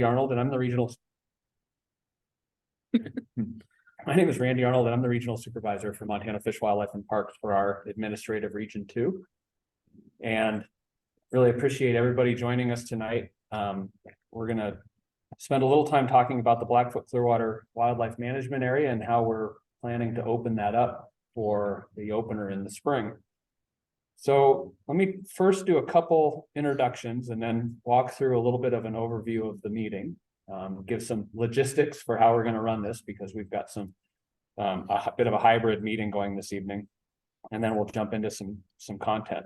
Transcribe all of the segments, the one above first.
Arnold, and I'm the regional. My name is Randy Arnold, and I'm the regional supervisor for Montana Fish, Wildlife, and Parks for our administrative region 2. And really appreciate everybody joining us tonight. We're going to spend a little time talking about the Blackfoot-Clearwater Wildlife Management Area and how we're planning to open that up for the opener in the spring. So let me first do a couple introductions and then walk through a little bit of an overview of the meeting. Give some logistics for how we're going to run this, because we've got a bit of a hybrid meeting going this evening, and then we'll jump into some content.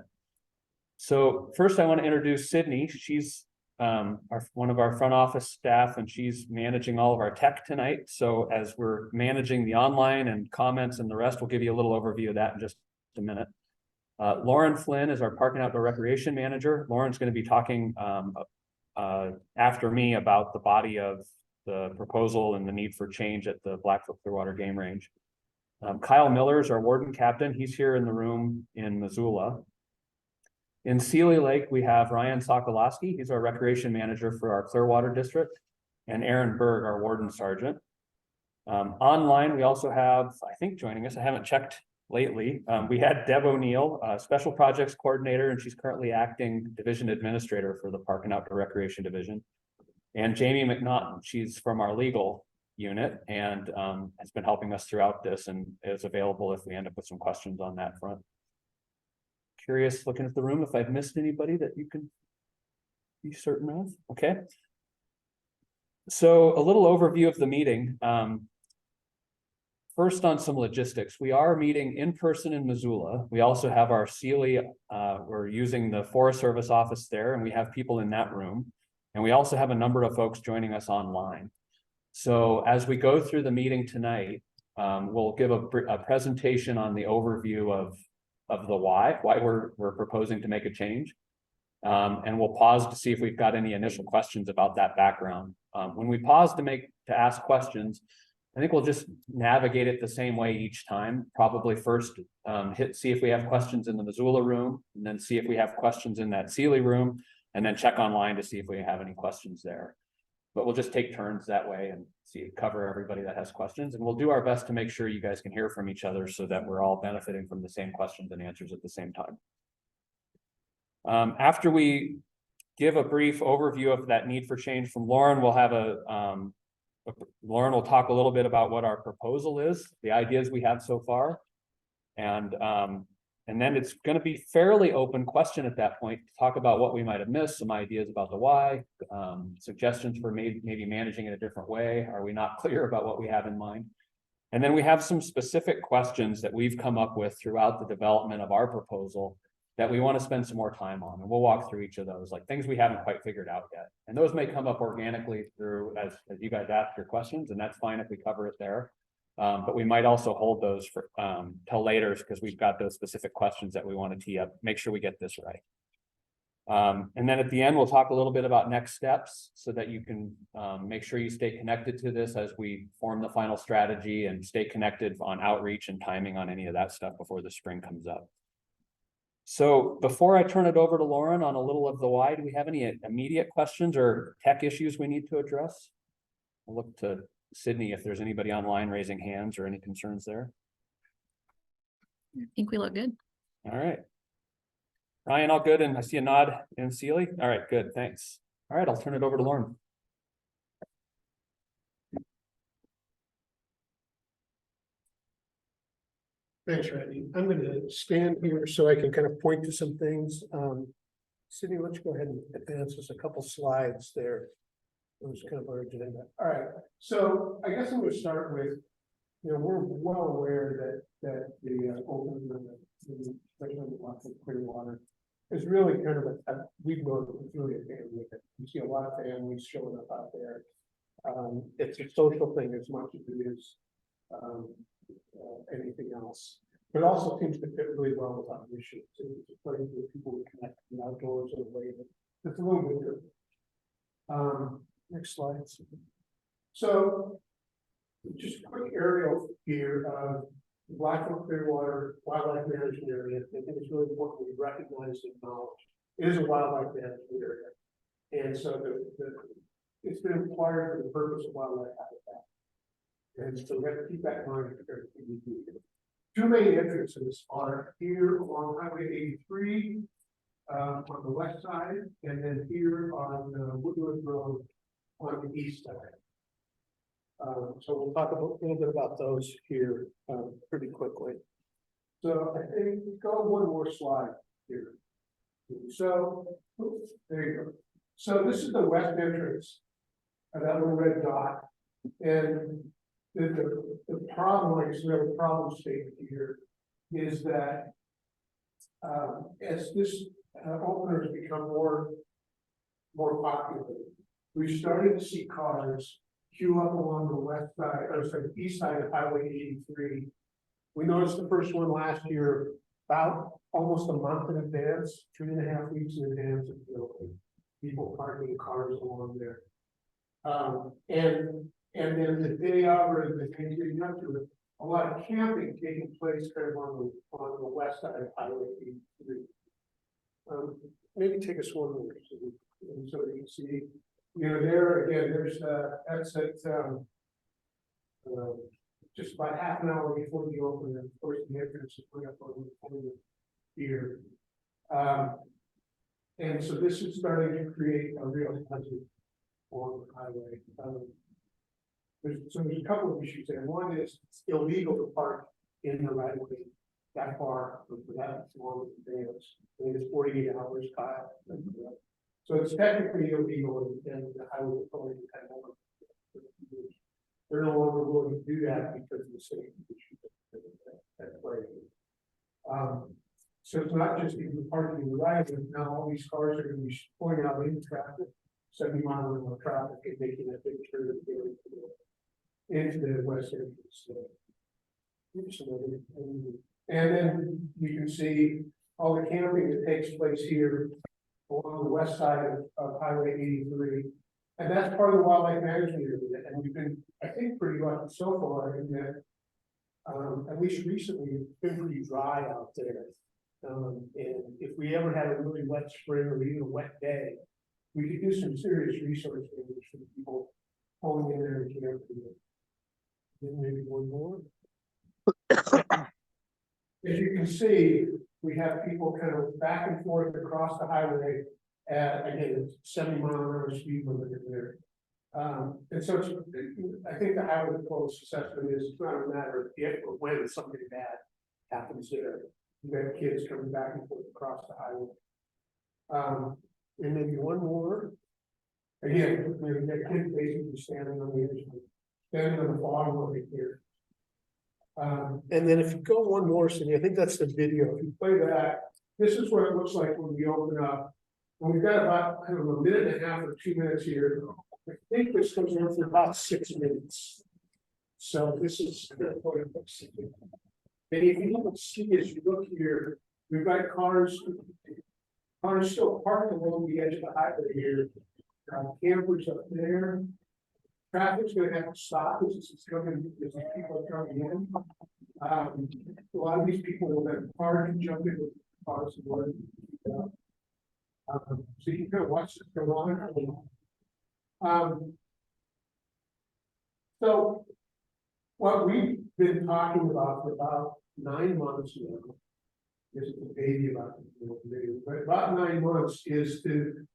So first I want to introduce Sydney. She's one of our front office staff, and she's managing all of our tech tonight. So as we're managing the online and comments and the rest, we'll give you a little overview of that in just a minute. Lauren Flynn is our Park and Outdoor Recreation Manager. Lauren's going to be talking after me about the body of the proposal and the need for change at the Blackfoot-Clearwater Game Range. Kyle Miller is our Warden Captain. He's here in the room in Missoula. In Sealy Lake, we have Ryan Sokolowski. He's our Recreation Manager for our Clearwater District, and Aaron Berg, our Warden Sergeant. Online, we also have, I think, joining us, I haven't checked lately, we had Deb O'Neill, Special Projects Coordinator, and she's currently acting Division Administrator for the Park and Outdoor Recreation Division. And Jamie McNaughton, she's from our legal unit and has been helping us throughout this and is available if we end up with some questions on that front. Curious, looking at the room, if I've missed anybody that you can be certain of. Okay. So a little overview of the meeting. First, on some logistics, we are meeting in person in Missoula. We also have our Sealy, we're using the Forest Service office there, and we have people in that room. And we also have a number of folks joining us online. So as we go through the meeting tonight, we'll give a presentation on the overview of the why we're proposing to make a change. And we'll pause to see if we've got any initial questions about that background. When we pause to ask questions, I think we'll just navigate it the same way each time. Probably first see if we have questions in the Missoula room, and then see if we have questions in that Sealy room, and then check online to see if we have any questions there. But we'll just take turns that way and cover everybody that has questions. And we'll do our best to make sure you guys can hear from each other so that we're all benefiting from the same questions and answers at the same time. After we give a brief overview of that need for change from Lauren, we'll have Lauren will talk a little bit about what our proposal is, the ideas we have so far. And then it's going to be fairly open question at that point to talk about what we might have missed, some ideas about the why, suggestions for maybe managing it a different way. Are we not clear about what we have in mind? And then we have some specific questions that we've come up with throughout the development of our proposal that we want to spend some more time on. And we'll walk through each of those, like things we haven't quite figured out yet. And those may come up organically through as you guys ask your questions, and that's fine if we cover it there. But we might also hold those for till later, because we've got those specific questions that we want to tee up, make sure we get this right. And then at the end, we'll talk a little bit about next steps so that you can make sure you stay connected to this as we form the final strategy, and stay connected on outreach and timing on any of that stuff before the spring comes up. So before I turn it over to Lauren on a little of the why, do we have any immediate questions or tech issues we need to address? I'll look to Sydney if there's anybody online raising hands or any concerns there. I think we look good. All right. Ryan, all good? And I see a nod in Sealy. All right, good. Thanks. All right, I'll turn it over to Lauren. Thanks, Randy. I'm going to stand here so I can kind of point to some things. Sydney, let's go ahead and advance us a couple slides there. It was kind of our agenda. All right. So I guess I'm going to start with, we're well aware that the opening of the Blackfoot-Clearwater is really kind of we've known it's really a family event. You see a lot of families showing up out there. It's a social thing as much as it is anything else, but it also seems to fit really well with our mission. It's a place where people would connect to the outdoors in a way that's a little bit different. Next slide. So just a quick aerial here of the Blackfoot-Clearwater Wildlife Management Area. I think it's really important we recognize and acknowledge it is a wildlife management area. And so it's been acquired for the purpose of wildlife habitat. And so we have to keep that in mind. Two main entrances are here along Highway 83 on the west side, and then here on Woodland Road on the east side. So we'll talk a little bit about those here pretty quickly. So I think go one more slide here. So oops, there you go. So this is the west entrance of that little red dot, and the problem, like we have a problem statement here, is that as this opener has become more popular, we've started to see cars queue up along the west side, or sorry, the east side of Highway 83. We noticed the first one last year about almost a month in advance, 2.5 weeks in advance of people parking cars along there. And then the day of or the day leading up to it, a lot of camping taking place kind of on the west side of Highway 83. Maybe take us one more so that you can see. You know, there again, there's that's at just about half an hour before the open, of course, the entrance is put up on the here. And so this is starting to create a real hazard on the highway. There's a couple of issues there. One is it's illegal to park in the right of way that far for that long advance. I think it's 48 hours, Kyle. So it's technically illegal, and the highway authority kind of they're no longer willing to do that because of the safety issues at play. So it's not just even parking in the right, but now all these cars are going to be pulling out into traffic, 70 miles an hour traffic, and making that big turn into the west entrance. And then you can see all the camping that takes place here along the west side of Highway 83. And that's part of the wildlife management area. And we've been, I think, pretty lucky so far in that, at least recently, it's been pretty dry out there. And if we ever had a really wet spring or even a wet day, we could do some serious resource damage for the people pulling in there and camping. Then maybe one more. As you can see, we have people kind of back and forth across the highway at, again, it's 70 mile an hour speed limit in there. And so it's, I think the highway patrol's assessment is it's not a matter of if or when something bad happens there. You have kids coming back and forth across the highway. And maybe one more. Again, we have kids basically standing on the edge, standing on the bottom of it here. And then if you go one more, Cindy, I think that's the video. If you play that, this is what it looks like when we open up. And we've got about kind of a minute and a half or 2 minutes here. I think this goes on for about 6 minutes. So this is what it looks like. And if you can see as you look here, we've got cars still parked along the edge of the highway here. Campers up there. Traffic's going to have to stop as it's coming, as people are coming in. A lot of these people will then park and jump into cars and work. So you can kind of watch this go on. So what we've been talking about for about 9 months now, this is a baby about but about 9 months is to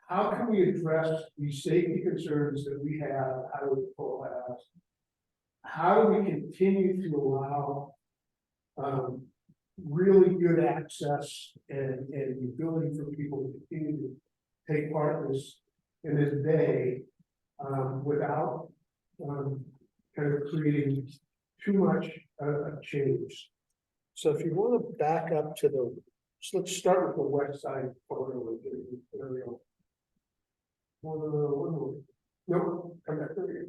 how can we address these safety concerns that we have, how do people have, how do we continue to allow really good access and the ability for people to continue to take part in this day without kind of creating too much change. So if you want to back up to the, so let's start with the west side photo. Nope, come back there.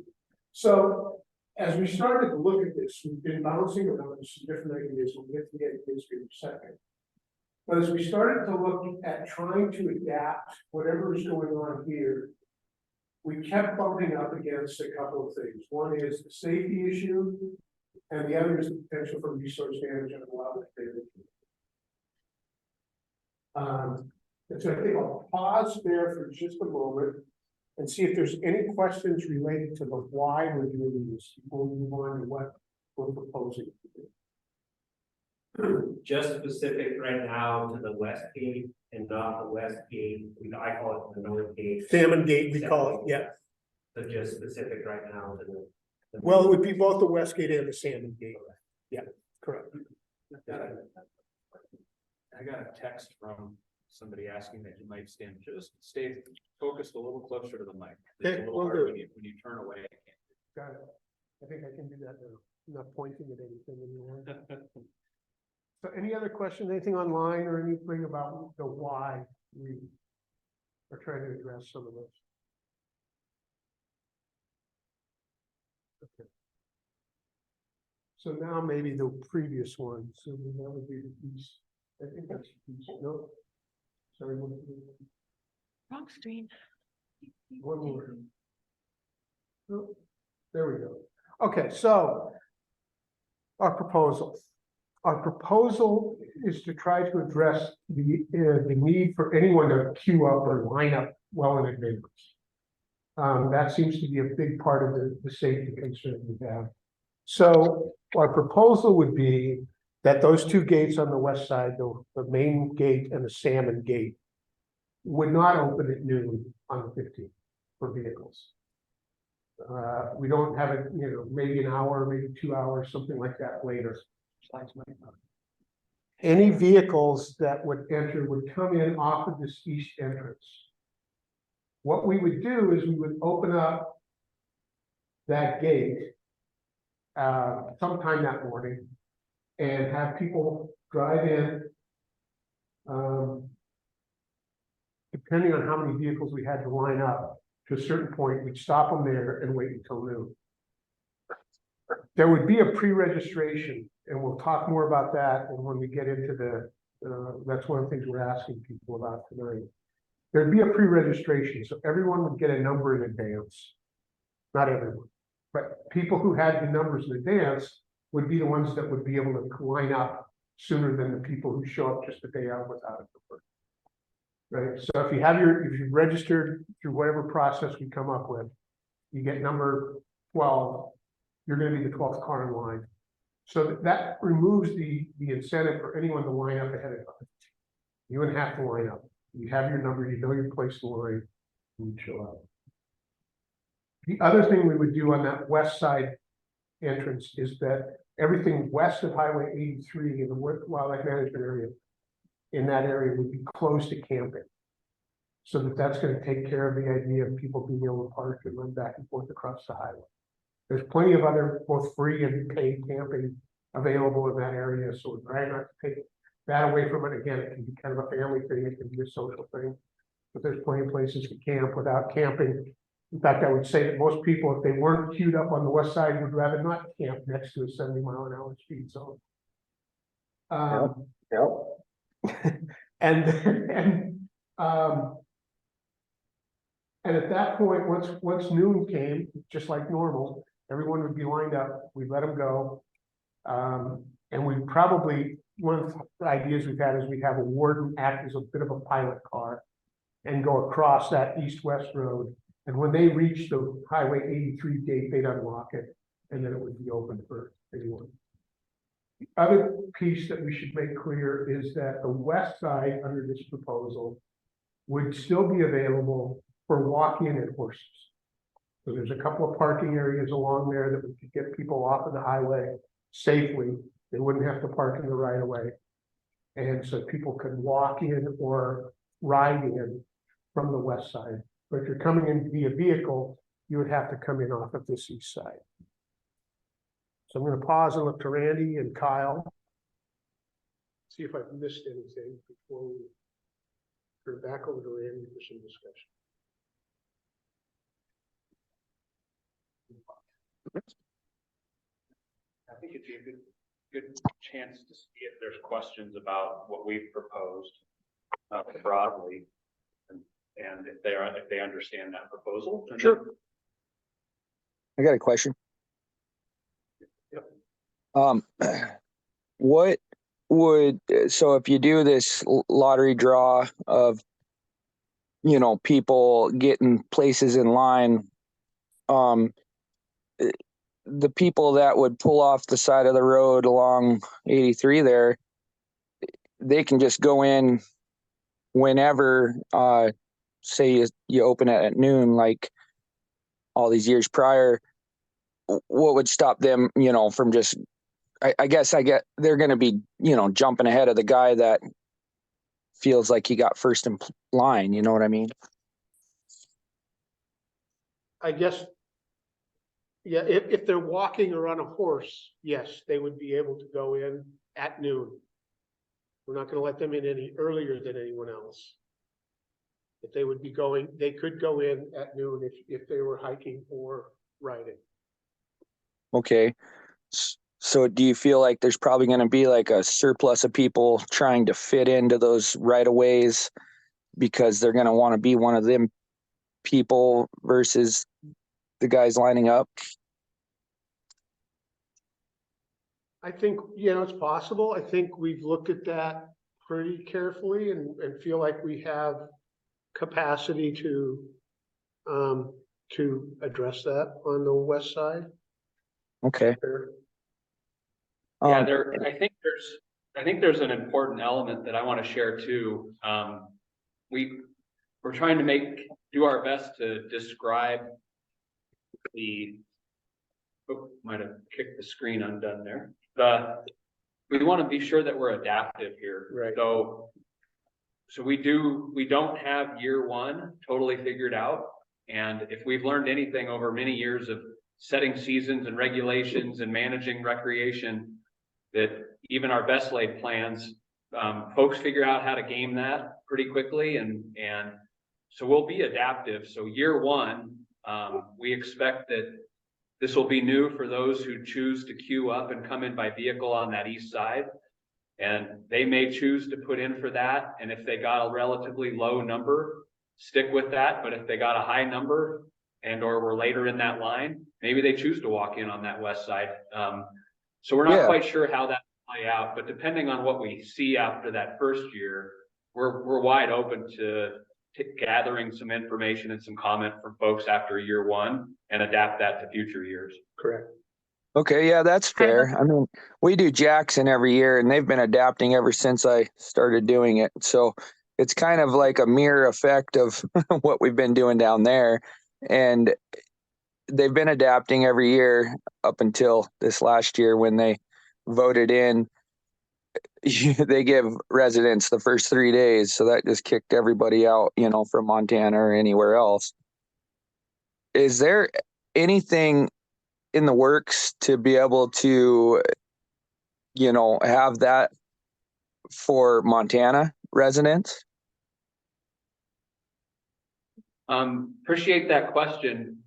So as we started to look at this, we've been bouncing around some different ideas. We'll get to the ideas in a second. But as we started to look at trying to adapt whatever is going on here, we kept bumping up against a couple of things. One is the safety issue, and the other is the potential for resource damage and wildlife damage. And so I think I'll pause there for just a moment and see if there's any questions related to the why we're doing this, before we move on to what we're proposing to do. Just specific right now to the west gate and not the west gate, I call it the north gate. Salmon Gate, we call it, yeah. So just specific right now to the. Well, it would be both the West Gate and the Salmon Gate. Yeah, correct. I got a text from somebody asking that you might just stay focused a little closer to the mic. It's Okay, a little will hard do. when you turn away. Got it. I think I can do that now. I'm not pointing at anything anymore. So any other questions, anything online or anything about the why we are trying to address some of this? Okay. So now maybe the previous one, so that would be the piece. I think that's the piece, no? Sorry, Wrong screen. one more. Oh, there we go. Okay, so our proposal. Our proposal is to try to address the need for anyone to queue up or line up well in advance. That seems to be a big part of the safety concern we have. So our proposal would be that those two gates on the west side, the main gate and the Salmon Gate, would not open at noon on the 15th for vehicles. We don't have it, maybe an hour, maybe 2 hours, something like that later. Any vehicles that would enter would come in off of this east entrance. What we would do is we would open up that gate sometime that morning and have people drive in. Depending on how many vehicles we had to line up, to a certain point, we'd stop them there and wait until noon. There would be a pre-registration, and we'll talk more about that. And when we get into that's one of the things we're asking people about tonight. There'd be a pre-registration, so everyone would get a number in advance. Not everyone, but people who had the numbers in advance would be the ones that would be able to line up sooner than the people who show up just the day out without a number. Right, so if you registered through whatever process we come up with, you get number 12, you're going to be the 12th car in line. So that removes the incentive for anyone to line up ahead of time. You wouldn't have to line up. You have your number, you know your place in line, and you show up. The other thing we would do on that west side entrance is that everything west of Highway 83 in the wildlife management area, in that area would be closed to camping. So that's going to take care of the idea of people being able to park and run back and forth across the highway. There's plenty of other both free and paid camping available in that area. So we're trying not to take that away from it. Again, it can be kind of a family thing, it can be a social thing. But there's plenty of places to camp without camping. In fact, I would say that most people, if they weren't queued up on the west side, would rather not camp next to a 70-mile-an-hour speed zone. And at that point, once noon came, just like normal, everyone would be lined up. We'd let them go, and we probably, one of the ideas we've had is we'd have a warden act as a bit of a pilot car and go across that east-west road. And when they reach the Highway 83 gate, they'd unlock it, and then it would be open for anyone. The other piece that we should make clear is that the west side under this proposal would still be available for walk-in and horses. So there's a couple of parking areas along there that we could get people off of the highway safely. They wouldn't have to park in the right of way. And so people could walk in or ride in from the west side. But if you're coming in via vehicle, you would have to come in off of this east side. So I'm going to pause and look to Randy and Kyle. See if I've missed anything before we turn back over to Randy for some discussion. I think it'd be a good chance to see if there's questions about what we've proposed broadly, and if they understand that proposal. Sure. I got a question. Yep. What would, so if you do this lottery draw of people getting places in line, the people that would pull off the side of the road along 83 there, they can just go in whenever, say you open it at noon, like all these years prior. What would stop them, from just, I guess they're going to be, jumping ahead of the guy that feels like he got first in line. You know what I mean? I guess, yeah, if they're walking or on a horse, yes, they would be able to go in at noon. We're not gonna let them in any earlier than anyone else. If they would be going, they could go in at noon if they were hiking or riding. Okay. So do you feel like there's probably going to be like a surplus of people trying to fit into those right of ways because they're going to want to be one of them people versus the guys lining up? I think, it's possible. I think we've looked at that pretty carefully and feel like we have capacity to address that on the west side. Okay. Yeah, I think there's an important element that I want to share too. We're trying to do our best to describe might have kicked the screen undone there. We want to be sure that we're adaptive here. Right. So we don't have year one totally figured out. And if we've learned anything over many years of setting seasons and regulations and managing recreation, that even our best laid plans, folks figure out how to game that pretty quickly. And so we'll be adaptive. So year one, we expect that this will be new for those who choose to queue up and come in by vehicle on that east side. And they may choose to put in for that. And if they got a relatively low number, stick with that. But if they got a high number or were later in that line, maybe they choose to walk in on that west side. So we're not quite sure how that will play out, but depending on what we see after that first year, we're wide open to gathering some information and some comment from folks after year one and adapt that to future years. Correct. Okay, yeah, that's fair. I mean, we do Jackson every year and they've been adapting ever since I started doing it. So it's kind of like a mirror effect of what we've been doing down there. And they've been adapting every year up until this last year when they voted in. They give residents the first 3 days. So that just kicked everybody out, from Montana or anywhere else. Is there anything in the works to be able to, have that for Montana residents? Appreciate that question.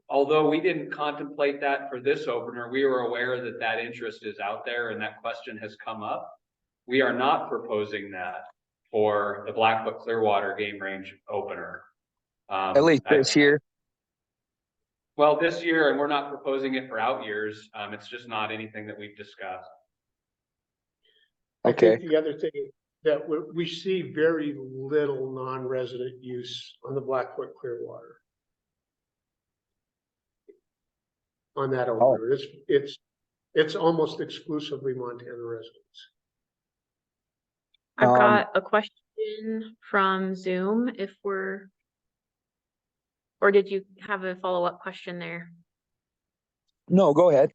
Although we didn't contemplate that for this opener, we were aware that interest is out there and that question has come up. We are not proposing that for the Blackfoot-Clearwater game range opener. At least this year. Well, this year, and we're not proposing it for out years. It's just not anything that we've discussed. Okay. I think the other thing that we see very little non-resident use on the Blackfoot-Clearwater. On that opener, it's almost exclusively Montana residents. I've got a question from Zoom or did you have a follow-up question there? No, go ahead.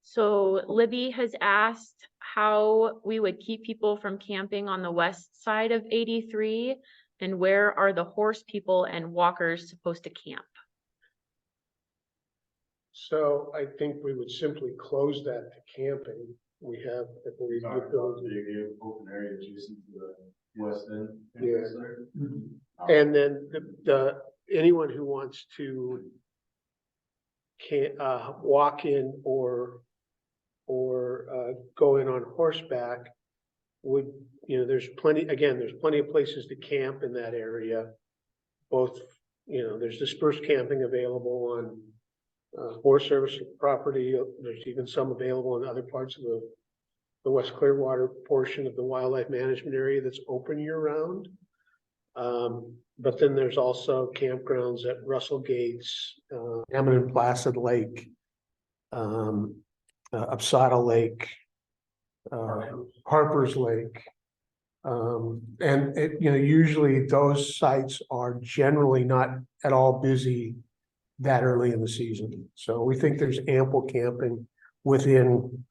So Libby has asked how we would keep people from camping on the west side of 83 and where are the horse people and walkers supposed to camp? So I think we would simply close that to camping. We have, I believe, open area adjacent to the west end. Yeah. And then the anyone who wants to walk in or go in on horseback would, there's plenty of places to camp in that area. Both, there's dispersed camping available on Forest Service property. There's even some available in other parts of the West Clearwater portion of the wildlife management area that's open year round. But then there's also campgrounds at Russell Gates, Hammond and Placid Lake, Upsada Lake, Harper's Lake. And usually those sites are generally not at all busy that early in the season. So we think there's ample camping within,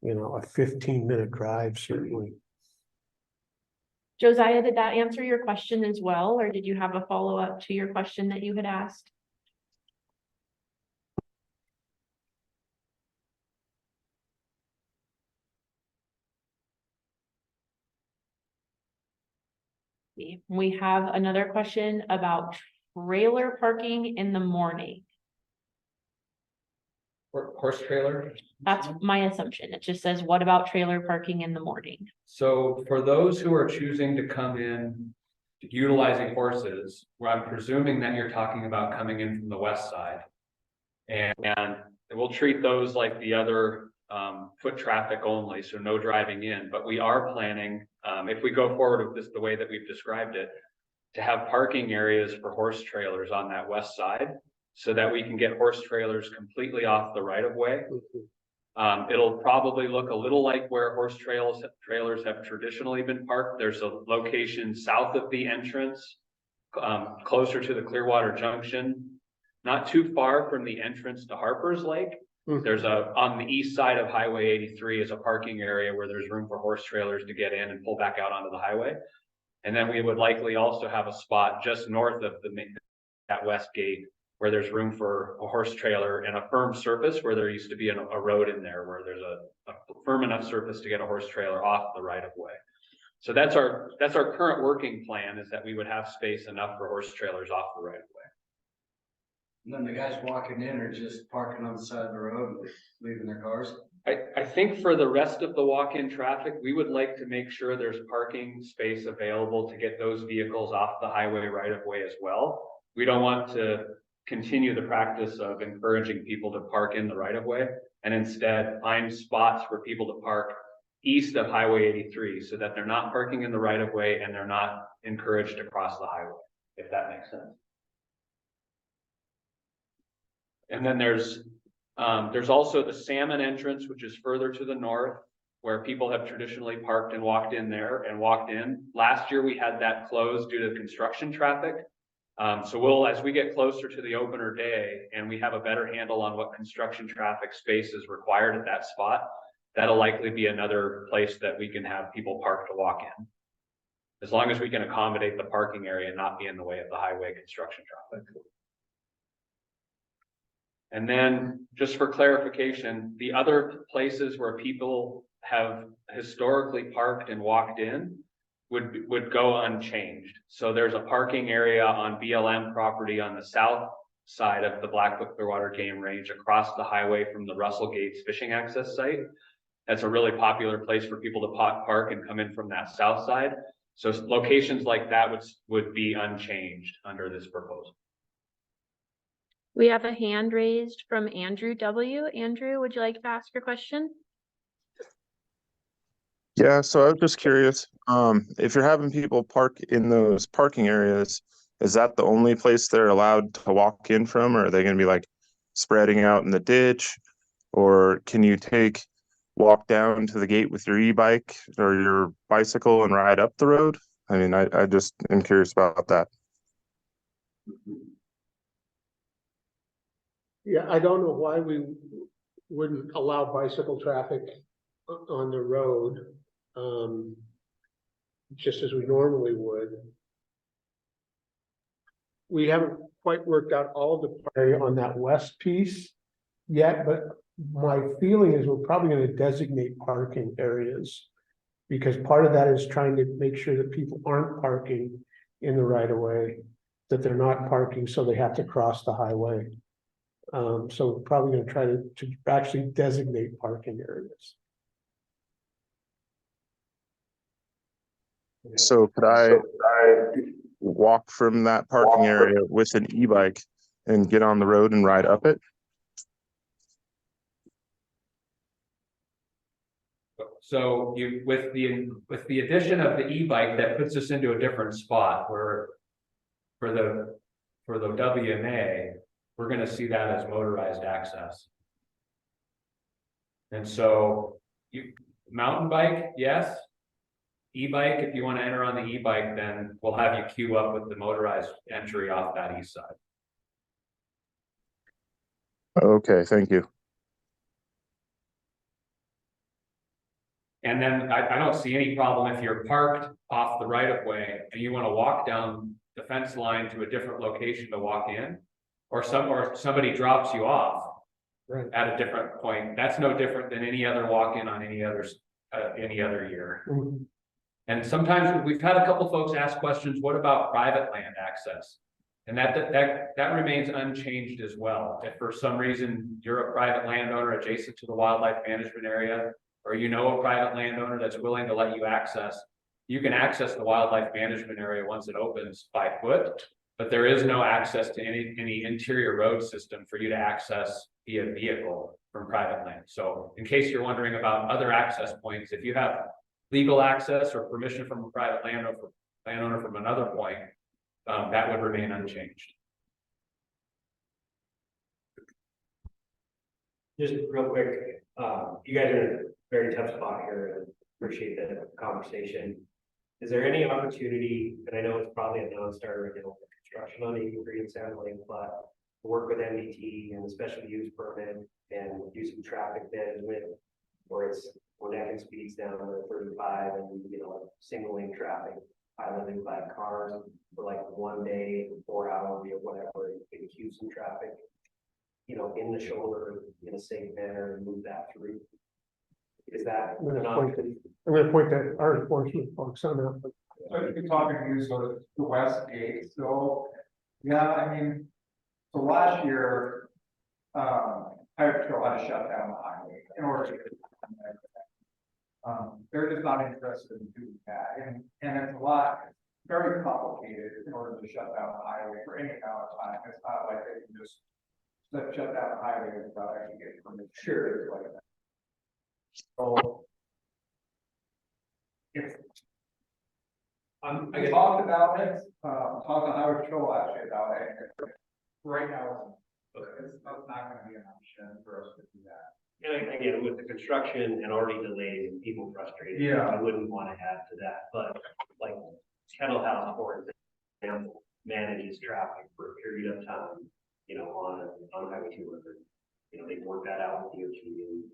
a 15-minute drive, certainly. Josiah, did that answer your question as well, or did you have a follow-up to your question that you had asked? We have another question about trailer parking in the morning. Horse trailer? That's my assumption. It just says, what about trailer parking in the morning? So for those who are choosing to come in utilizing horses, where I'm presuming that you're talking about coming in from the west side. And we'll treat those like the other foot traffic only, so no driving in. But we are planning, if we go forward with this the way that we've described it, to have parking areas for horse trailers on that west side, so that we can get horse trailers completely off the right of way. It'll probably look a little like where horse trailers have traditionally been parked. There's a location south of the entrance, closer to the Clearwater Junction, not too far from the entrance to Harper's Lake. There's on the east side of Highway 83 is a parking area where there's room for horse trailers to get in and pull back out onto the highway. And then we would likely also have a spot just north of that west gate where there's room for a horse trailer and a firm surface where there used to be a road in there where there's a firm enough surface to get a horse trailer off the right of way. So that's our current working plan, is that we would have space enough for horse trailers off the right of way. And then the guys walking in are just parking on the side of the road and leaving their cars. I think for the rest of the walk-in traffic, we would like to make sure there's parking space available to get those vehicles off the highway right of way as well. We don't want to continue the practice of encouraging people to park in the right of way, and instead find spots for people to park east of Highway 83 so that they're not parking in the right of way and they're not encouraged to cross the highway, if that makes sense. And then there's also the Salmon entrance, which is further to the north, where people have traditionally parked and walked in there and walked in. Last year, we had that closed due to construction traffic. So as we get closer to the opener day and we have a better handle on what construction traffic space is required at that spot, that'll likely be another place that we can have people park to walk in, as long as we can accommodate the parking area and not be in the way of the highway construction traffic. And then, just for clarification, the other places where people have historically parked and walked in would go unchanged. So there's a parking area on BLM property on the south side of the Blackfoot-Clearwater game range, across the highway from the Russell Gates fishing access site. That's a really popular place for people to park and come in from that south side. So locations like that would be unchanged under this proposal. We have a hand raised from Andrew W. Andrew, would you like to ask your question? Yeah, so I was just curious, if you're having people park in those parking areas, is that the only place they're allowed to walk in from, or are they going to be like spreading out in the ditch, or can you walk down to the gate with your e-bike or your bicycle and ride up the road? I mean, I just am curious about that. Yeah, I don't know why we wouldn't allow bicycle traffic on the road, just as we normally would. We haven't quite worked out all of the area on that west piece yet, but my feeling is we're probably going to designate parking areas, because part of that is trying to make sure that people aren't parking in the right of way, that they're not parking so they have to cross the highway. So we're probably going to try to actually designate parking areas. So could I walk from that parking area with an e-bike and get on the road and ride up it? So you, with the addition of the e-bike, that puts us into a different spot where for the WMA, we're gonna see that as motorized access. And so you, mountain bike, yes. E-bike, if you want to enter on the e-bike, then we'll have you queue up with the motorized entry off that east side. Okay, thank you. And then I don't see any problem if you're parked off the right of way and you want to walk down the fence line to a different location to walk in, or somebody drops you off Right. at a different point. That's no different than any other walk-in on any other year. Mhm. And sometimes we've had a couple folks ask questions, what about private land access? And that remains unchanged as well. If for some reason you're a private landowner adjacent to the wildlife management area, or you know a private landowner that's willing to let you access, you can access the wildlife management area once it opens by foot, but there is no access to any interior road system for you to access via vehicle from private land. So in case you're wondering about other access points, if you have legal access or permission from a private landowner from another point, that would remain unchanged. Just real quick, you guys are in a very tough spot here and appreciate the conversation. Is there any opportunity, and I know it's probably a non-starter, you know, construction on 83 and Sand Lake, but work with MDT and the special use permit and do some traffic management where we're netting speeds down to 35 and, you know, like single lane traffic, piloted by cars for like 1 day, 4 hours, or whatever, you can queue some traffic, you know, in the shoulder in a safe manner and move that through. Is that I'm gonna not? point that our enforcement folks on that. So you're talking to sort of the west gate, so, yeah, I mean, so last year, Highway Patrol had to shut down the highway in order to. They're just not interested in doing that, and it's a lot, very complicated in order to shut down the highway for any amount of time. It's not like they can just shut down the highway without actually getting permission. Sure. Like that. So. If I talked about it, talked to Highway Patrol actually about it. Right now, it's not gonna be an option for us to do that. And again, with the construction and already delayed and people frustrated. Yeah. I wouldn't want to add to that, but like Kettle House, for example, manages traffic for a period of time, you know, on Highway 200. You know, they work that out with DOT.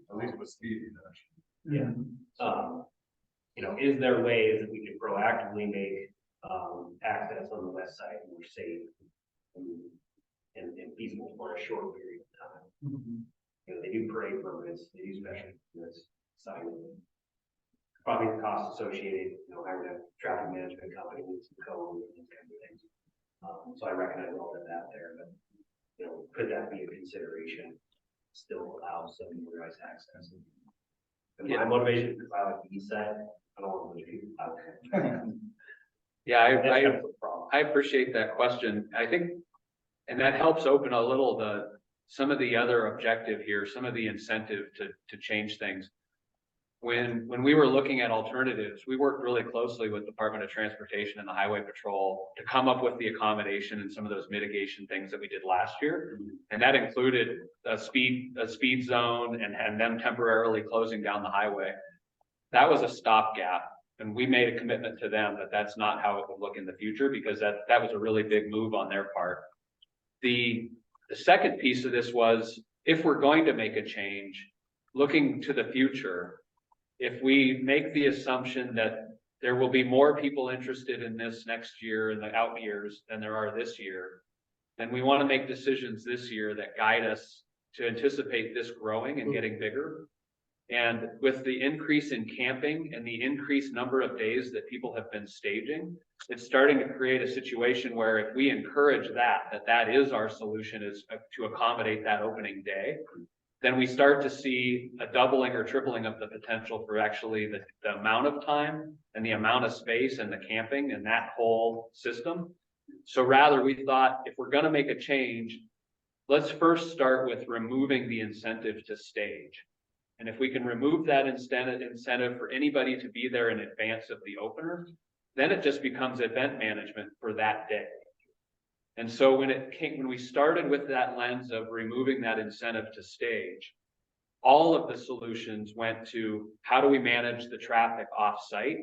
At least with speed reduction. Yeah. You know, is there ways that we can proactively make access on the west side more safe and feasible for a short period of time? You know, they do parade permits, they do special permits, signage. Probably the cost associated, you know, hiring a traffic management company with some code and these kinds of things. So I recognize all of that there, but you know, could that be a consideration? Still allow some motorized access. And my motivation is I like the east side. I don't want to push people out there. Yeah, That's kind of the problem. I appreciate that question. I think, and that helps open a little some of the other objective here, some of the incentive to change things. When we were looking at alternatives, we worked really closely with Department of Transportation and the Highway Patrol to come up with the accommodation and some of those mitigation things that we did last year. And that included a speed zone and them temporarily closing down the highway. That was a stopgap. And we made a commitment to them that that's not how it would look in the future, because that was a really big move on their part. The second piece of this was, if we're going to make a change, looking to the future, if we make the assumption that there will be more people interested in this next year in the out years than there are this year, then we want to make decisions this year that guide us to anticipate this growing and getting bigger. And with the increase in camping and the increased number of days that people have been staging, it's starting to create a situation where if we encourage that is our solution, is to accommodate that opening day, then we start to see a doubling or tripling of the potential for actually the amount of time and the amount of space and the camping and that whole system. So rather, we thought, if we're going to make a change, let's first start with removing the incentive to stage. And if we can remove that incentive for anybody to be there in advance of the opener, then it just becomes event management for that day. And so when we started with that lens of removing that incentive to stage, all of the solutions went to how do we manage the traffic off-site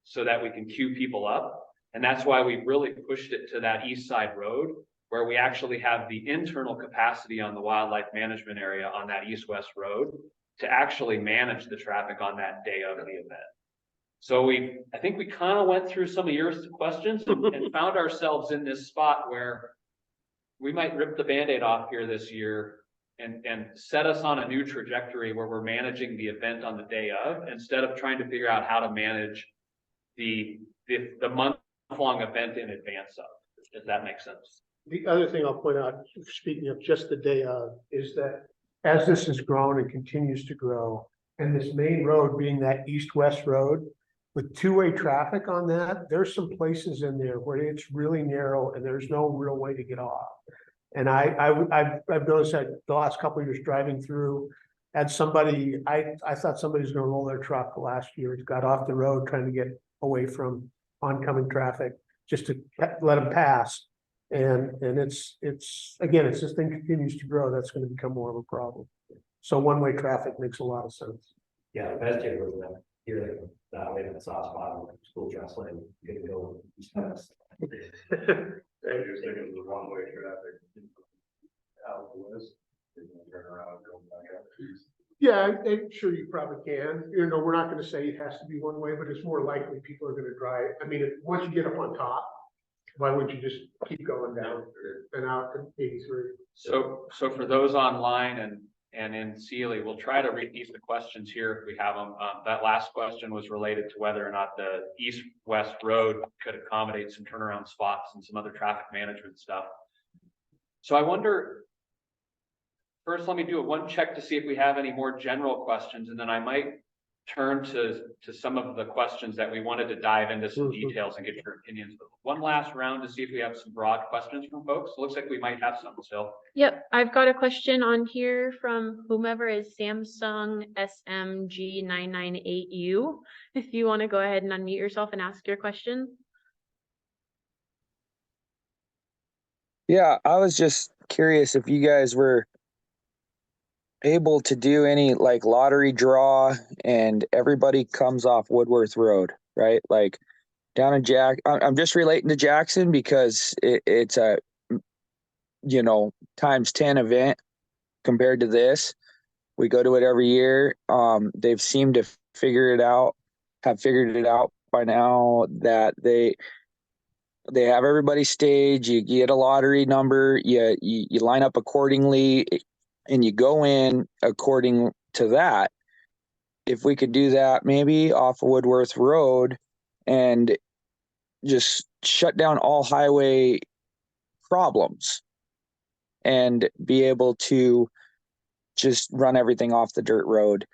so that we can queue people up. And that's why we really pushed it to that east side road, where we actually have the internal capacity on the wildlife management area on that east-west road to actually manage the traffic on that day of the event. So I think we kind of went through some of your questions and found ourselves in this spot where we might rip the Band-Aid off here this year and set us on a new trajectory where we're managing the event on the day of, instead of trying to figure out how to manage the month-long event in advance of, if that makes sense. The other thing I'll point out, speaking of just the day of, is that as this has grown and continues to grow, and this main road being that east-west road, with two-way traffic on that, there's some places in there where it's really narrow and there's no real way to get off. And I've noticed that the last couple of years driving through, had somebody, I thought somebody was gonna roll their truck last year, got off the road trying to get away from oncoming traffic, just to let them pass. And it's again, as this thing continues to grow, that's gonna become more of a problem. So one-way traffic makes a lot of sense. Yeah, the best thing was that here, that way in the soft spot, school dress lane, you can go. I just think it was one-way traffic. Out west, and then turn around and go back up east. Yeah, I'm sure you probably can. You know, we're not gonna say it has to be one way, but it's more likely people are gonna drive. I mean, once you get up on top, why wouldn't you just keep going down and out to 83? So for those online and in Sealy, we'll try to repeat the questions here if we have them. That last question was related to whether or not the east-west road could accommodate some turnaround spots and some other traffic management stuff. So I wonder, first, let me do a one check to see if we have any more general questions, and then I might turn to some of the questions that we wanted to dive into some details and get your opinions. But one last round to see if we have some broad questions from folks. It looks like we might have some still. Yep, I've got a question on here from whomever is Samsung SMG998U. If you want to go ahead and unmute yourself and ask your question. Yeah, I was just curious if you guys were able to do any like lottery draw and everybody comes off Woodworth Road, right? Like down in I'm just relating to Jackson because it's a, times 10 event compared to this. We go to it every year. They've seemed to have figured it out by now that they have everybody stage, you get a lottery number, you line up accordingly, and you go in according to that. If we could do that maybe off of Woodworth Road and just shut down all highway problems and be able to just run everything off the dirt road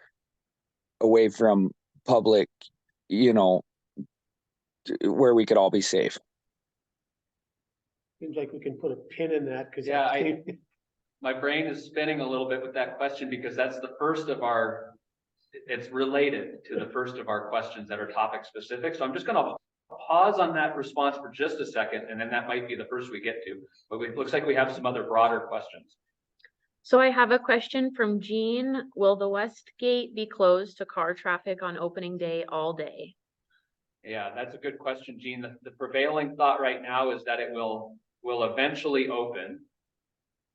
away from public, where we could all be safe. Seems like we can put a pin in that because My brain is spinning a little bit with that question because that's the first of it's related to the first of our questions that are topic specific. So I'm just going to pause on that response for just a second, and then that might be the first we get to. But it looks like we have some other broader questions. So I have a question from Jean. Will the west gate be closed to car traffic on opening day all day? Yeah, that's a good question, Jean. The prevailing thought right now is that it will eventually open.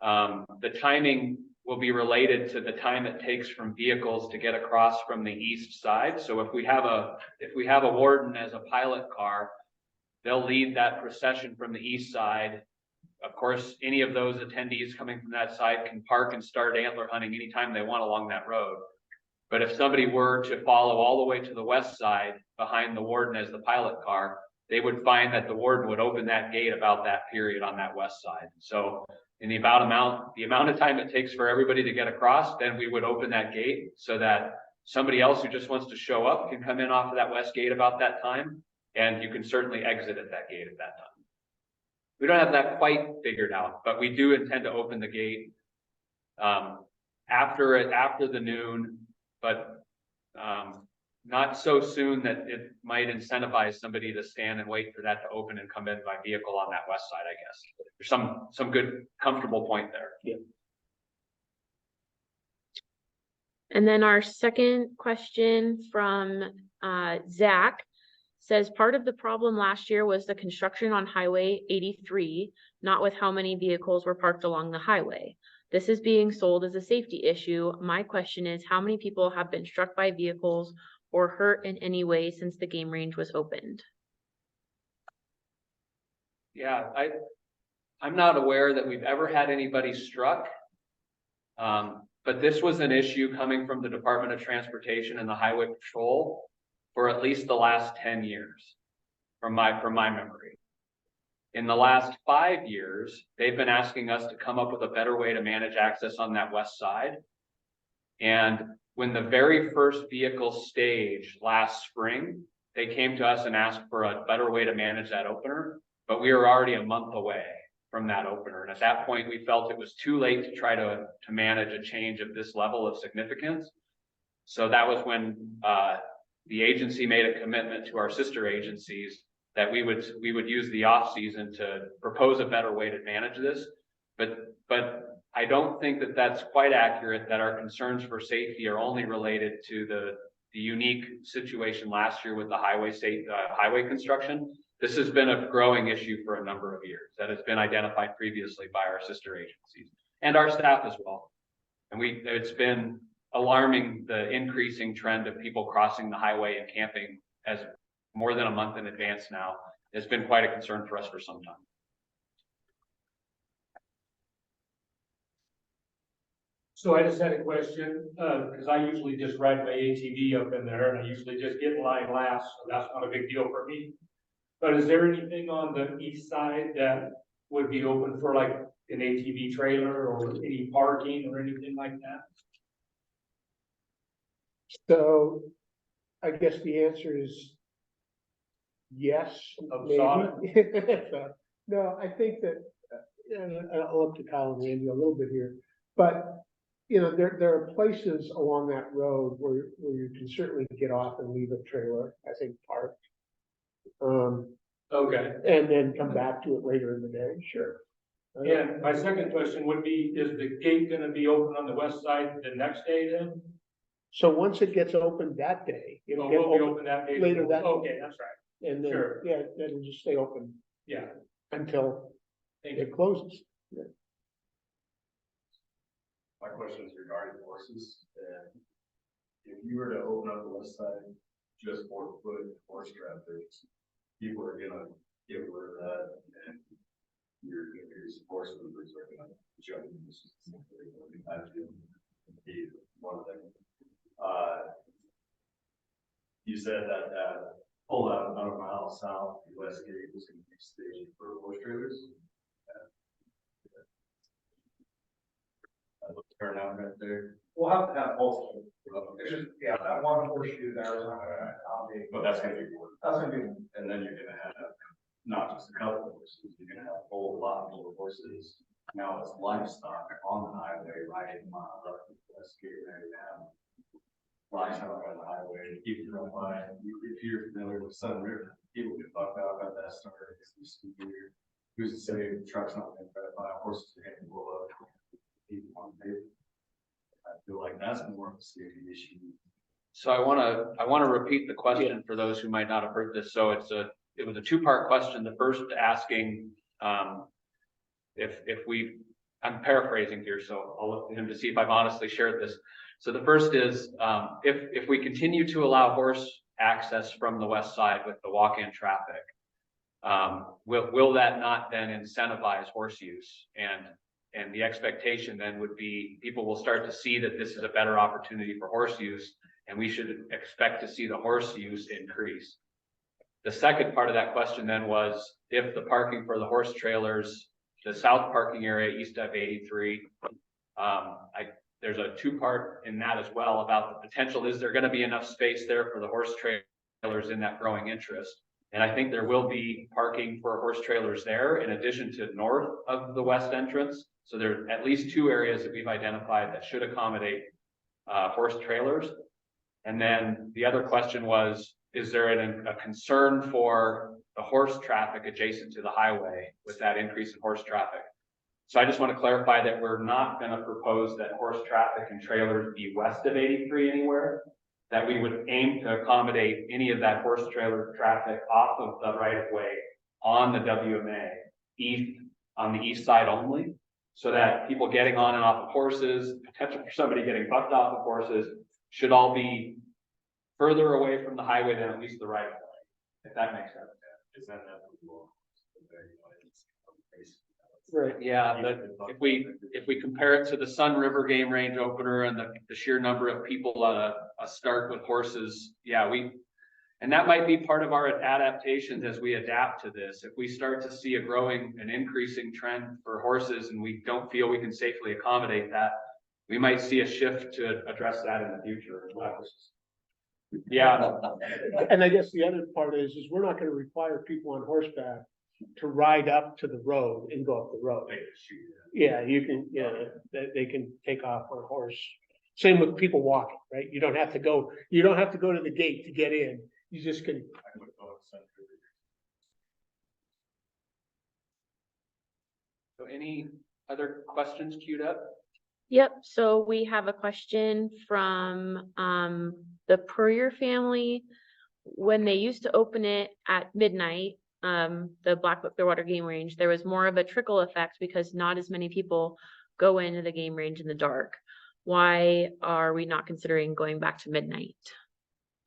The timing will be related to the time it takes from vehicles to get across from the east side. So if we have a warden as a pilot car, they'll lead that procession from the east side. Of course, any of those attendees coming from that side can park and start antler hunting anytime they want along that road. But if somebody were to follow all the way to the west side behind the warden as the pilot car, they would find that the warden would open that gate about that period on that west side. So in the amount of time it takes for everybody to get across, then we would open that gate so that somebody else who just wants to show up can come in off of that west gate about that time. And you can certainly exit at that gate at that time. We don't have that quite figured out, but we do intend to open the gate after the noon, but not so soon that it might incentivize somebody to stand and wait for that to open and come in by vehicle on that west side, I guess. There's some good, comfortable point there. Yeah. And then our second question from Zach says, part of the problem last year was the construction on Highway 83, not with how many vehicles were parked along the highway. This is being sold as a safety issue. My question is, how many people have been struck by vehicles or hurt in any way since the game range was opened? Yeah, I'm not aware that we've ever had anybody struck. But this was an issue coming from the Department of Transportation and the Highway Patrol for at least the last 10 years, from my memory. In the last 5 years, they've been asking us to come up with a better way to manage access on that west side. And when the very first vehicle stage last spring, they came to us and asked for a better way to manage that opener, but we were already a month away from that opener. And at that point, we felt it was too late to try to manage a change of this level of significance. So that was when the agency made a commitment to our sister agencies that we would use the off season to propose a better way to manage this. But I don't think that that's quite accurate, that our concerns for safety are only related to the unique situation last year with the highway construction. This has been a growing issue for a number of years that has been identified previously by our sister agencies and our staff as well. And it's been alarming, the increasing trend of people crossing the highway and camping as more than a month in advance now. It's been quite a concern for us for some time. So I just had a question, because I usually just ride my ATV up in there and I usually just get in line last, so that's not a big deal for me. But is there anything on the east side that would be open for like an ATV trailer or any parking or anything like that? So I guess the answer is yes. Maybe. No, I think that, and I'll look to Kyle and Randy a little bit here, but you know, there are places along that road where you can certainly get off and leave a trailer, I think, parked. Okay. And then come back to it later in the day, sure. And my second question would be, is the gate gonna be open on the west side the next day then? So once it gets opened that day, Or it'll get will be open open that day? later that. Okay, that's right. And then, Sure. yeah, it'll just stay open Yeah, until thank you. it closes. My question is regarding horses, and if you were to open up the west side just for foot horse traffic, people are gonna get rid of that, and your horse movers are gonna jump. Be one of them. You said that pull out about a mile south, the west gate was gonna be staged for horse trailers. Turn out right there. We'll have to have both. It's just, yeah, that one horseshoe there is not gonna accommodate. But that's gonna be more. That's gonna be. And then you're gonna have not just a couple of horses, you're gonna have a whole lot more horses. Now it's livestock on the highway, riding miles up the west gate, there you have livestock on the highway, keep it run by. If you're familiar with Sun River, people get fucked out about that story. Who's to say the truck's not gonna drive by, horses are gonna blow up. People on paper. I feel like that's more of a safety issue. So I want to repeat the question for those who might not have heard this. So it was a two-part question. The first asking I'm paraphrasing here, so I'll look at him to see if I've honestly shared this. So the first is if we continue to allow horse access from the west side with the walk-in traffic, will that not then incentivize horse use? And the expectation then would be people will start to see that this is a better opportunity for horse use, and we should expect to see the horse use increase. The second part of that question then was if the parking for the horse trailers, the south parking area east of 83, there's a two-part in that as well about the potential. Is there going to be enough space there for the horse trailers in that growing interest? And I think there will be parking for horse trailers there in addition to north of the west entrance. So there are at least two areas that we've identified that should accommodate horse trailers. And then the other question was, is there a concern for the horse traffic adjacent to the highway with that increase in horse traffic? So I just want to clarify that we're not going to propose that horse traffic and trailers be west of 83 anywhere, that we would aim to accommodate any of that horse trailer traffic off of the right of way on the WMA east, on the east side only, so that people getting on and off of horses, potential for somebody getting bucked off of horses, should all be further away from the highway than at least the right of way, if that makes sense. Is that Right. Yeah, but if we compare it to the Sun River game range opener and the sheer number of people on a start with horses, yeah, and that might be part of our adaptations as we adapt to this. If we start to see a growing and increasing trend for horses and we don't feel we can safely accommodate that, we might see a shift to address that in the future as well. Yeah. And I guess the other part is we're not gonna require people on horseback to ride up to the road and go up the road. Yeah, you can, they can take off on a horse. Same with people walking, right? You don't have to go to the gate to get in. You just can. So any other questions queued up? Yep, so we have a question from the Purrier family. When they used to open it at midnight, the Blackfoot-Clearwater game range, there was more of a trickle effect because not as many people go into the game range in the dark. Why are we not considering going back to midnight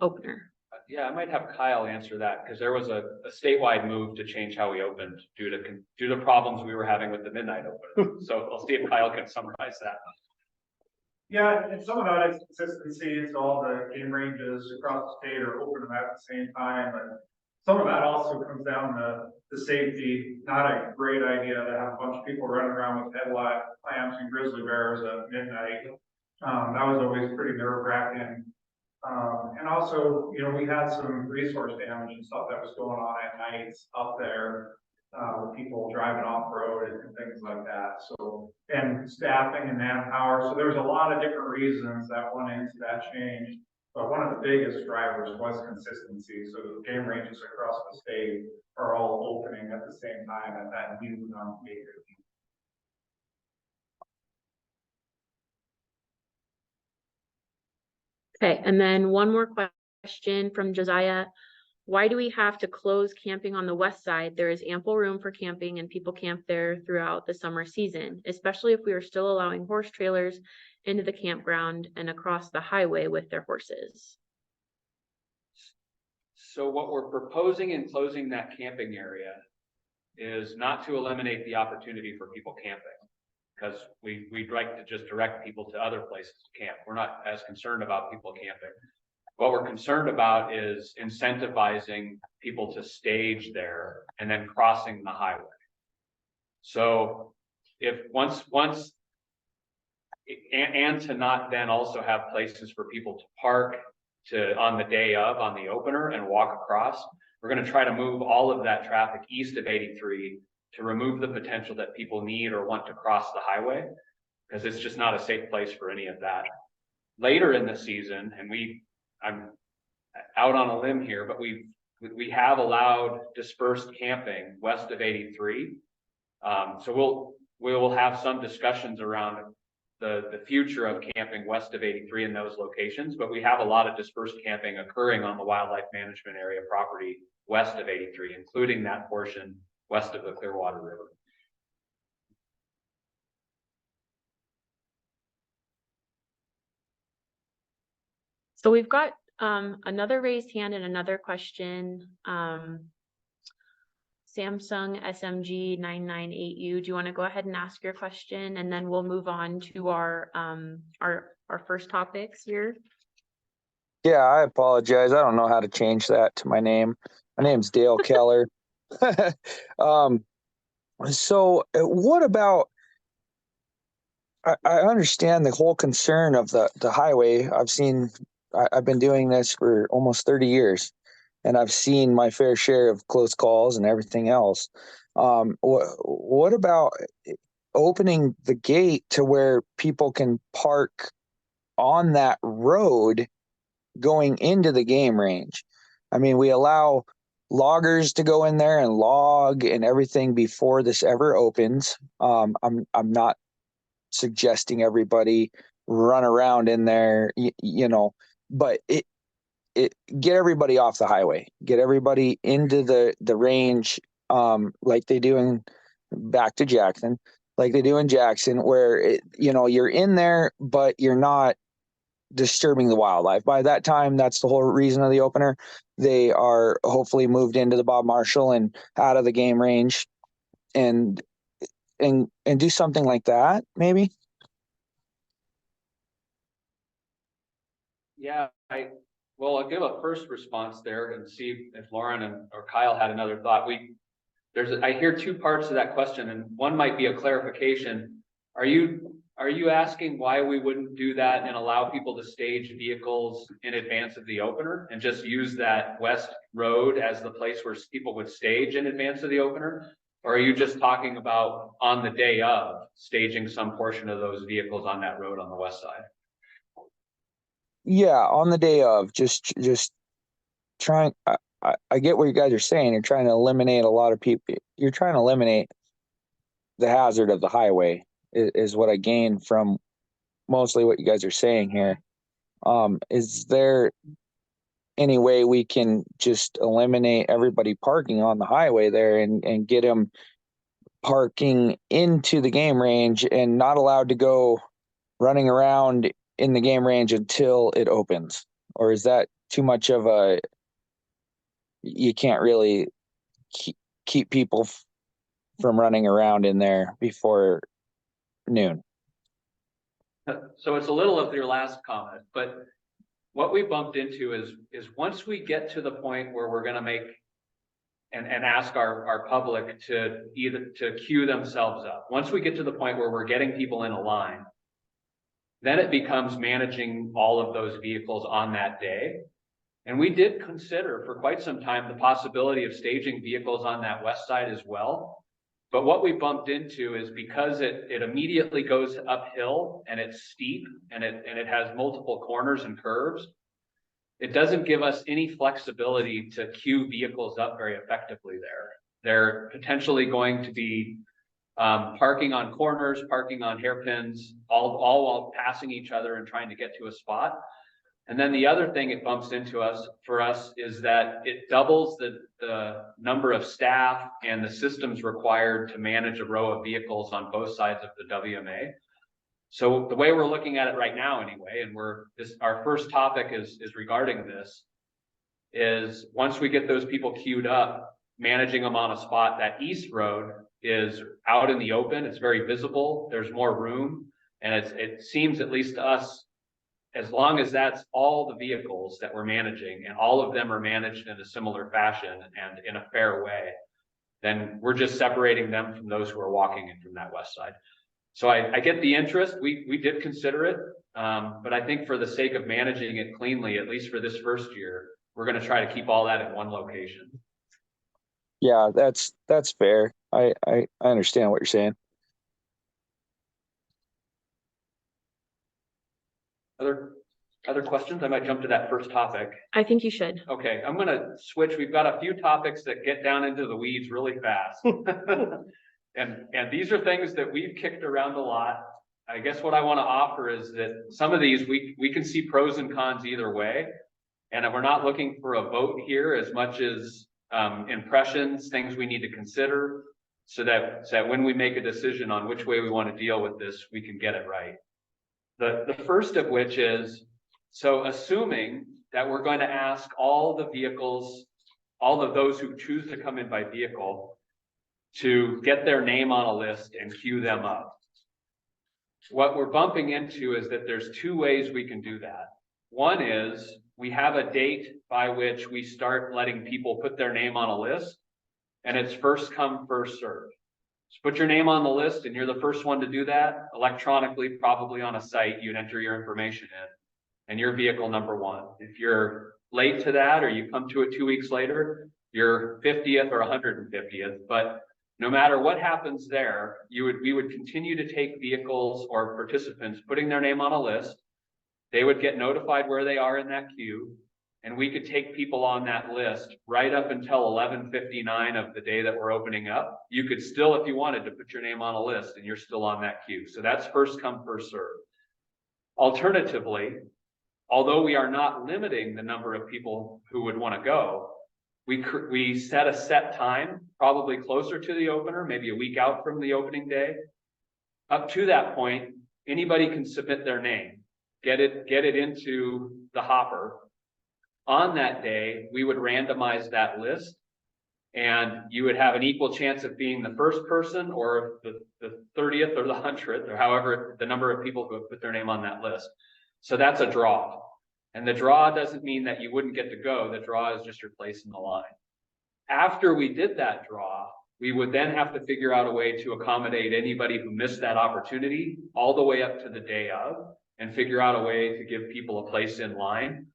opener? Yeah, I might have Kyle answer that because there was a statewide move to change how we opened due to problems we were having with the midnight opener. So I'll see if Kyle can summarize that. Yeah, and some of that is consistency. It's all the game ranges across the state are open at the same time, but some of that also comes down to the safety. Not a great idea to have a bunch of people running around with headlight lamps and grizzly bears at midnight. That was always pretty nerve-wracking. And also, we had some resource damage and stuff that was going on at nights up there, with people driving off road and things like that. So, and staffing and manpower. So there's a lot of different reasons that went into that change. But one of the biggest drivers was consistency. So the game ranges across the state are all opening at the same time at that new date. Okay, and then one more question from Josiah. Why do we have to close camping on the west side? There is ample room for camping and people camp there throughout the summer season, especially if we are still allowing horse trailers into the campground and across the highway with their horses. So what we're proposing in closing that camping area is not to eliminate the opportunity for people camping, because we'd like to just direct people to other places to camp. We're not as concerned about people camping. What we're concerned about is incentivizing people to stage there and then crossing the highway. So if once and to not then also have places for people to park on the day of, on the opener, and walk across, we're going to try to move all of that traffic east of 83 to remove the potential that people need or want to cross the highway, because it's just not a safe place for any of that. Later in the season, and I'm out on a limb here, but we have allowed dispersed camping west of 83. So we'll have some discussions around the future of camping west of 83 in those locations, but we have a lot of dispersed camping occurring on the wildlife management area property west of 83, including that portion west of the Clearwater River. So we've got another raised hand and another question. Samsung SMG 998U. Do you want to go ahead and ask your question, and then we'll move on to our first topics here? Yeah, I apologize. I don't know how to change that to my name. My name's Dale Keller. So what about, I understand the whole concern of the highway. I've been doing this for almost 30 years. And I've seen my fair share of close calls and everything else. What about opening the gate to where people can park on that road going into the game range. I mean, we allow loggers to go in there and log and everything before this ever opens. I'm not suggesting everybody run around in there, but get everybody off the highway, get everybody into the range, like they do in back to Jackson, like they do in Jackson, where you're in there, but you're not disturbing the wildlife. By that time, that's the whole reason of the opener. They are hopefully moved into the Bob Marshall and out of the game range, and do something like that, maybe. Yeah, well, I'll give a first response there and see if Lauren or Kyle had another thought. I hear two parts of that question, and one might be a clarification. Are you asking why we wouldn't do that and allow people to stage vehicles in advance of the opener and just use that west road as the place where people would stage in advance of the opener? Or are you just talking about on the day of staging some portion of those vehicles on that road on the west side? Yeah, on the day of, just trying. I get what you guys are saying. You're trying to eliminate a lot of people. You're trying to eliminate the hazard of the highway is what I gained from mostly what you guys are saying here. Is there any way we can just eliminate everybody parking on the highway there and get them parking into the game range and not allowed to go running around in the game range until it opens? Or is that too much of a, you can't really keep people from running around in there before noon? So it's a little of your last comment, but what we bumped into is once we get to the point where we're going to make and ask our public to either to queue themselves up, once we get to the point where we're getting people in a line, then it becomes managing all of those vehicles on that day. And we did consider for quite some time the possibility of staging vehicles on that west side as well. But what we bumped into is because it immediately goes uphill and it's steep and it has multiple corners and curves, it doesn't give us any flexibility to queue vehicles up very effectively there. They're potentially going to be parking on corners, parking on hairpins, all while passing each other and trying to get to a spot. And then the other thing it bumps into for us is that it doubles the number of staff and the systems required to manage a row of vehicles on both sides of the WMA. So the way we're looking at it right now anyway, and our first topic is regarding this, is once we get those people queued up, managing them on a spot, that east road is out in the open, it's very visible, there's more room, and it seems, at least to us, as long as that's all the vehicles that we're managing and all of them are managed in a similar fashion and in a fair way, then we're just separating them from those who are walking in from that west side. So I get the interest. We did consider it, but I think for the sake of managing it cleanly, at least for this first year, we're going to try to keep all that in one location. Yeah, that's fair. I understand what you're saying. Other questions? I might jump to that first topic. I think you should. Okay, I'm going to switch. We've got a few topics that get down into the weeds really fast. And these are things that we've kicked around a lot. I guess what I want to offer is that some of these we can see pros and cons either way. And we're not looking for a vote here as much as impressions, things we need to consider so that when we make a decision on which way we want to deal with this, we can get it right. The first of which is, so assuming that we're going to ask all the vehicles, all of those who choose to come in by vehicle, to get their name on a list and queue them up. What we're bumping into is that there's two ways we can do that. One is we have a date by which we start letting people put their name on a list, and it's first come, first served. So put your name on the list and you're the first one to do that electronically, probably on a site, you'd enter your information in and you're vehicle number one. If you're late to that or you come to it 2 weeks later, you're 50th or 150th. But no matter what happens there, we would continue to take vehicles or participants putting their name on a list. They would get notified where they are in that queue, and we could take people on that list right up until 11:59 of the day that we're opening up. You could still, if you wanted to, put your name on a list and you're still on that queue. So that's first come, first serve. Alternatively, although we are not limiting the number of people who would want to go, we set a set time, probably closer to the opener, maybe a week out from the opening day. Up to that point, anybody can submit their name, get it into the hopper. On that day, we would randomize that list, and you would have an equal chance of being the first person or the 30th or the 100th, or however the number of people who have put their name on that list. So that's a draw. And the draw doesn't mean that you wouldn't get to go. The draw is just your place in the line. After we did that draw, we would then have to figure out a way to accommodate anybody who missed that opportunity all the way up to the day of, and figure out a way to give people a place in line.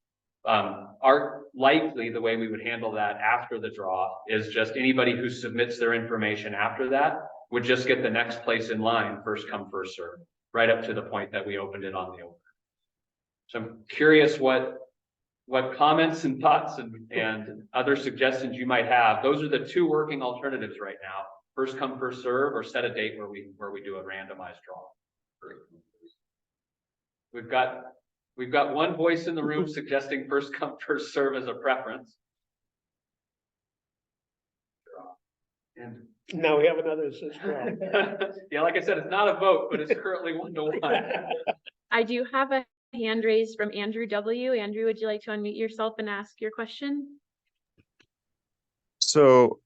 Likely the way we would handle that after the draw is just anybody who submits their information after that would just get the next place in line, first come, first serve, right up to the point that we opened it on the opener. So I'm curious what comments and thoughts and other suggestions you might have. Those are the two working alternatives right now: first come, first serve, or set a date where we do a randomized draw. We've got one voice in the room suggesting first come, first serve as a preference. And Now we have another that says, well. yeah, like I said, it's not a vote, but it's currently 1-1. I do have a hand raised from Andrew W. Andrew, would you like to unmute yourself and ask your question? So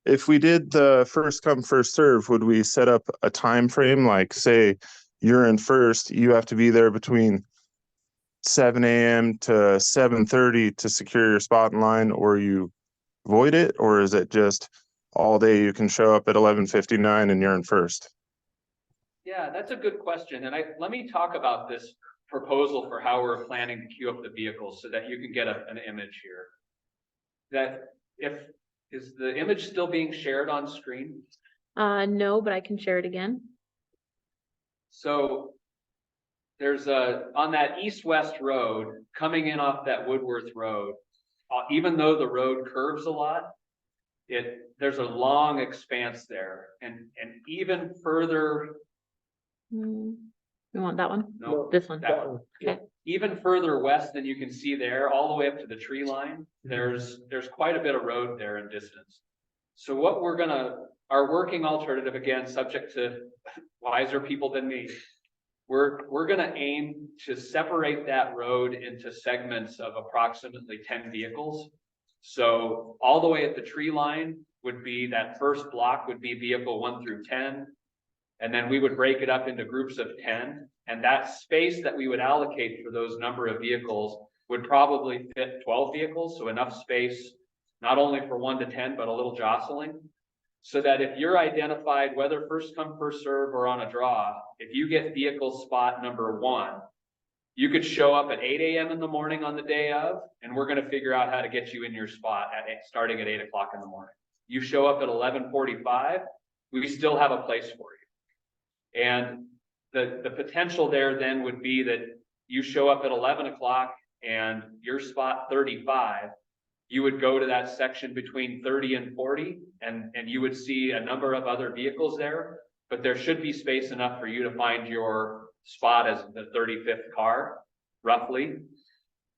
if we did the first come, first serve, would we set up a time frame? Like, say you're in first, you have to be there between 7 a.m. to 7:30 to secure your spot in line, or you void it? Or is it just all day you can show up at 11:59 and you're in first? Yeah, that's a good question. And let me talk about this proposal for how we're planning to queue up the vehicles so that you can get an image here. Is the image still being shared on screen? No, but I can share it again. So there's on that east-west road coming in off that Woodworth Road, even though the road curves a lot, there's a long expanse there, and even further. We want that one? No, This one. that one. Okay. Even further west than you can see there, all the way up to the tree line, there's quite a bit of road there in distance. So what our working alternative, again, subject to wiser people than me, we're gonna aim to separate that road into segments of approximately 10 vehicles. So all the way at the tree line would be that first block would be vehicle 1 through 10. And then we would break it up into groups of 10. And that space that we would allocate for those number of vehicles would probably fit 12 vehicles. So enough space, not only for 1 to 10, but a little jostling. So that if you're identified, whether first come, first serve or on a draw, if you get vehicle spot number 1, you could show up at 8 a.m. in the morning on the day of, and we're going to figure out how to get you in your spot starting at 8 o'clock in the morning. You show up at 11:45, we still have a place for you. And the potential there then would be that you show up at 11 o'clock and your spot 35, you would go to that section between 30 and 40, and you would see a number of other vehicles there, but there should be space enough for you to find your spot as the 35th car, roughly.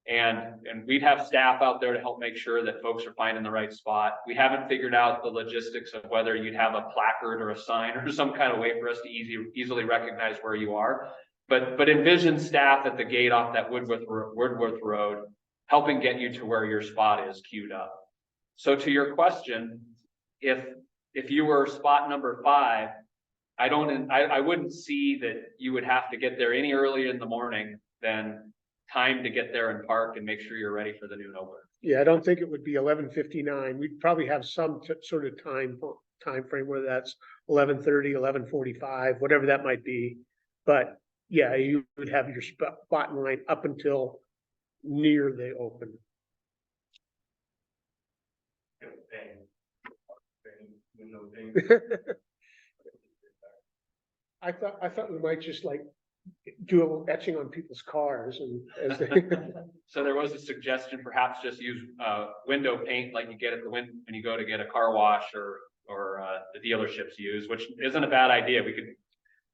And we'd have staff out there to help make sure that folks are finding the right spot. We haven't figured out the logistics of whether you'd have a placard or a sign or some kind of way for us to easily recognize where you are. But envision staff at the gate off that Woodworth Road, helping get you to where your spot is queued up. So to your question, if you were spot number 5, I wouldn't see that you would have to get there any earlier in the morning than time to get there and park and make sure you're ready for the noon opener. Yeah, I don't think it would be 11:59. We'd probably have some sort of time frame, whether that's 11:30, 11:45, whatever that might be. But yeah, you would have your spot in line up until near the open. I thought we might just like do a little etching on people's cars and as they. So there was a suggestion, perhaps just use window paint like you get at the when you go to get a car wash or the dealerships use, which isn't a bad idea. We could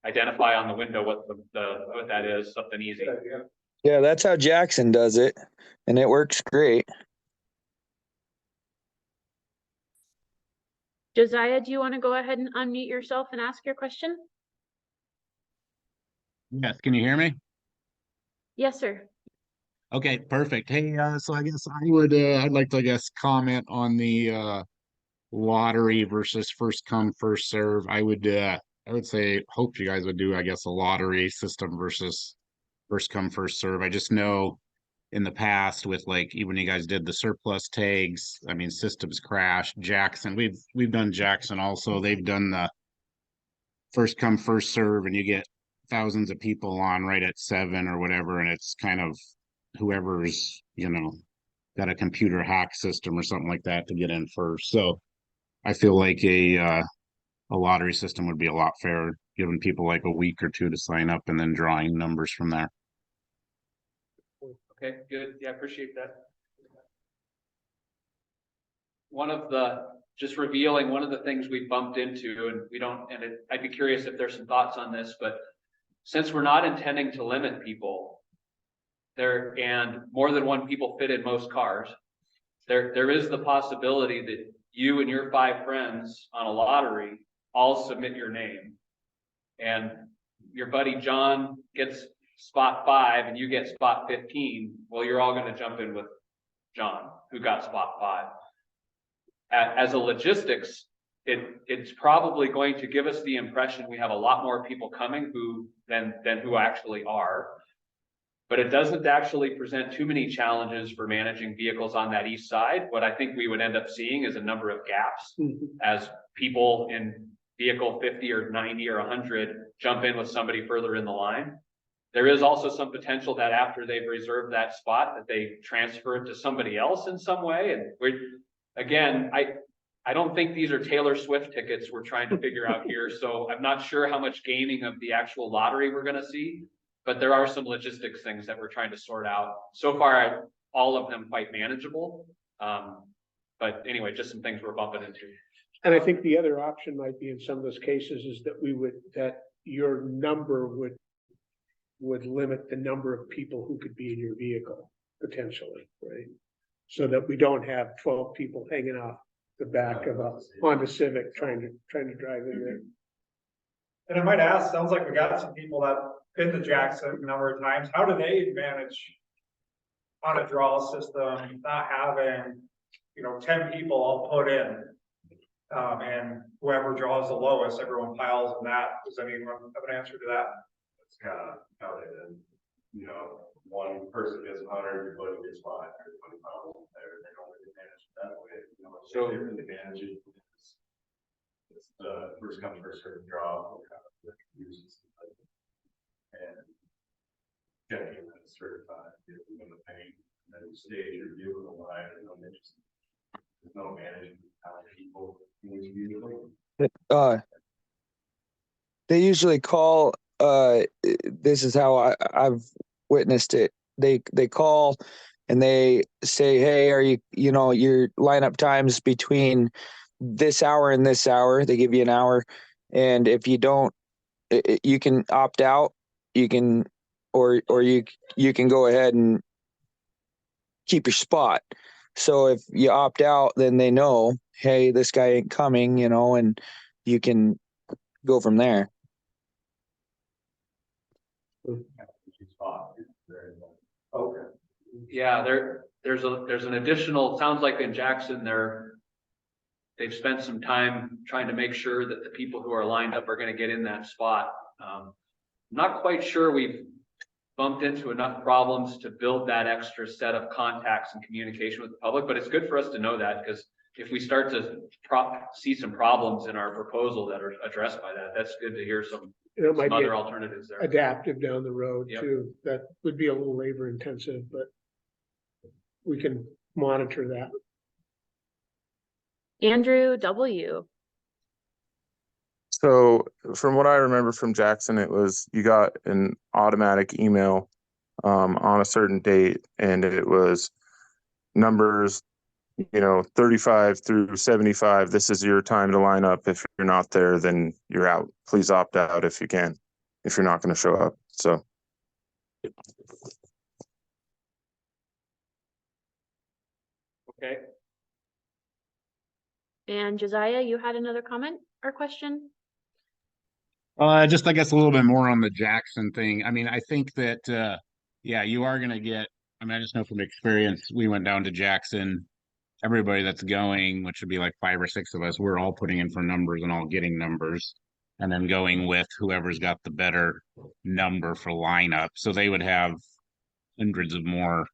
identify on the window what what that is, something easy. Yeah, that's how Jackson does it, and it works great. Josiah, do you want to go ahead and unmute yourself and ask your question? Yes, can you hear me? Yes, sir. Okay, perfect. Hey, so I guess I'd like to, I guess, comment on the lottery versus first come, first serve. I would say, hope you guys would do, I guess, a lottery system versus first come, first serve. I just know in the past with like, even when you guys did the surplus tags, I mean, systems crashed. Jackson, we've done Jackson also. They've done the first come, first serve, and you get thousands of people on right at 7 or whatever, and it's kind of whoever's, got a computer hack system or something like that to get in first. So I feel like a lottery system would be a lot fairer, giving people like a week or two to sign up and then drawing numbers from there. Okay, good. Yeah, I appreciate that. Just revealing one of the things we bumped into, and we don't, I'd be curious if there's some thoughts on this, but since we're not intending to limit people there, and more than one people fit in most cars, there is the possibility that you and your 5 friends on a lottery all submit your name, and your buddy John gets spot 5 and you get spot 15. Well, you're all going to jump in with John, who got spot 5. As a logistics, it's probably going to give us the impression we have a lot more people coming than who actually are. But it doesn't actually present too many challenges for managing vehicles on that east side. What I think we would end up seeing is a number of gaps as people in vehicle 50 or 90 or 100 jump in with somebody further in the line. There is also some potential that after they've reserved that spot, that they transfer it to somebody else in some way. And again, I don't think these are Taylor Swift tickets we're trying to figure out here. So I'm not sure how much gaming of the actual lottery we're going to see, but there are some logistics things that we're trying to sort out. So far, all of them quite manageable. But anyway, just some things we're bumping into. And I think the other option might be in some of those cases is that your number would limit the number of people who could be in your vehicle potentially, right? So that we don't have 12 people hanging off the back of a Honda Civic trying to drive in there. And I might ask, sounds like we got some people that been to Jackson a number of times. How do they manage on a draw system, not having, 10 people all put in? And whoever draws the lowest, everyone piles in that. Does anyone have an answer to that? That's kind of how they did. One person gets 100, everybody gets 5, everybody piles there. They don't really manage it that way. So they really manage it. It's the first come, first serve draw. And checking that it's certified, giving them the paint, and then stage review of the line, there's no management of how many people in each vehicle. They usually call, this is how I've witnessed it. They call and they say, hey, are your lineup times between this hour and this hour. They give you an hour. And if you don't, you can opt out. You can, or you can go ahead and keep your spot. So if you opt out, then they know, hey, this guy ain't coming, and you can go from there. Okay. Yeah, there's an additional, sounds like in Jackson they've spent some time trying to make sure that the people who are lined up are going to get in that spot. I'm not quite sure we've bumped into enough problems to build that extra set of contacts and communication with the public, but it's good for us to know that, because if we start to see some problems in our proposal that are addressed by that, that's good to hear some other alternatives there. Adaptive down the road. Yep. Too. That would be a little labor intensive, but we can monitor that. Andrew W. So from what I remember from Jackson, it was you got an automatic email on a certain date, and it was numbers, 35 through 75. This is your time to line up. If you're not there, then you're out. Please opt out if you can, if you're not going to show up. So Okay. And Josiah, you had another comment or question? Just I guess a little bit more on the Jackson thing. I mean, I think that yeah, you are gonna get. I mean, I just know from experience. We went down to Jackson. Everybody that's going, which would be like 5 or 6 of us, we're all putting in for numbers and all getting numbers, and then going with whoever's got the better number for lineup. So they would have hundreds of more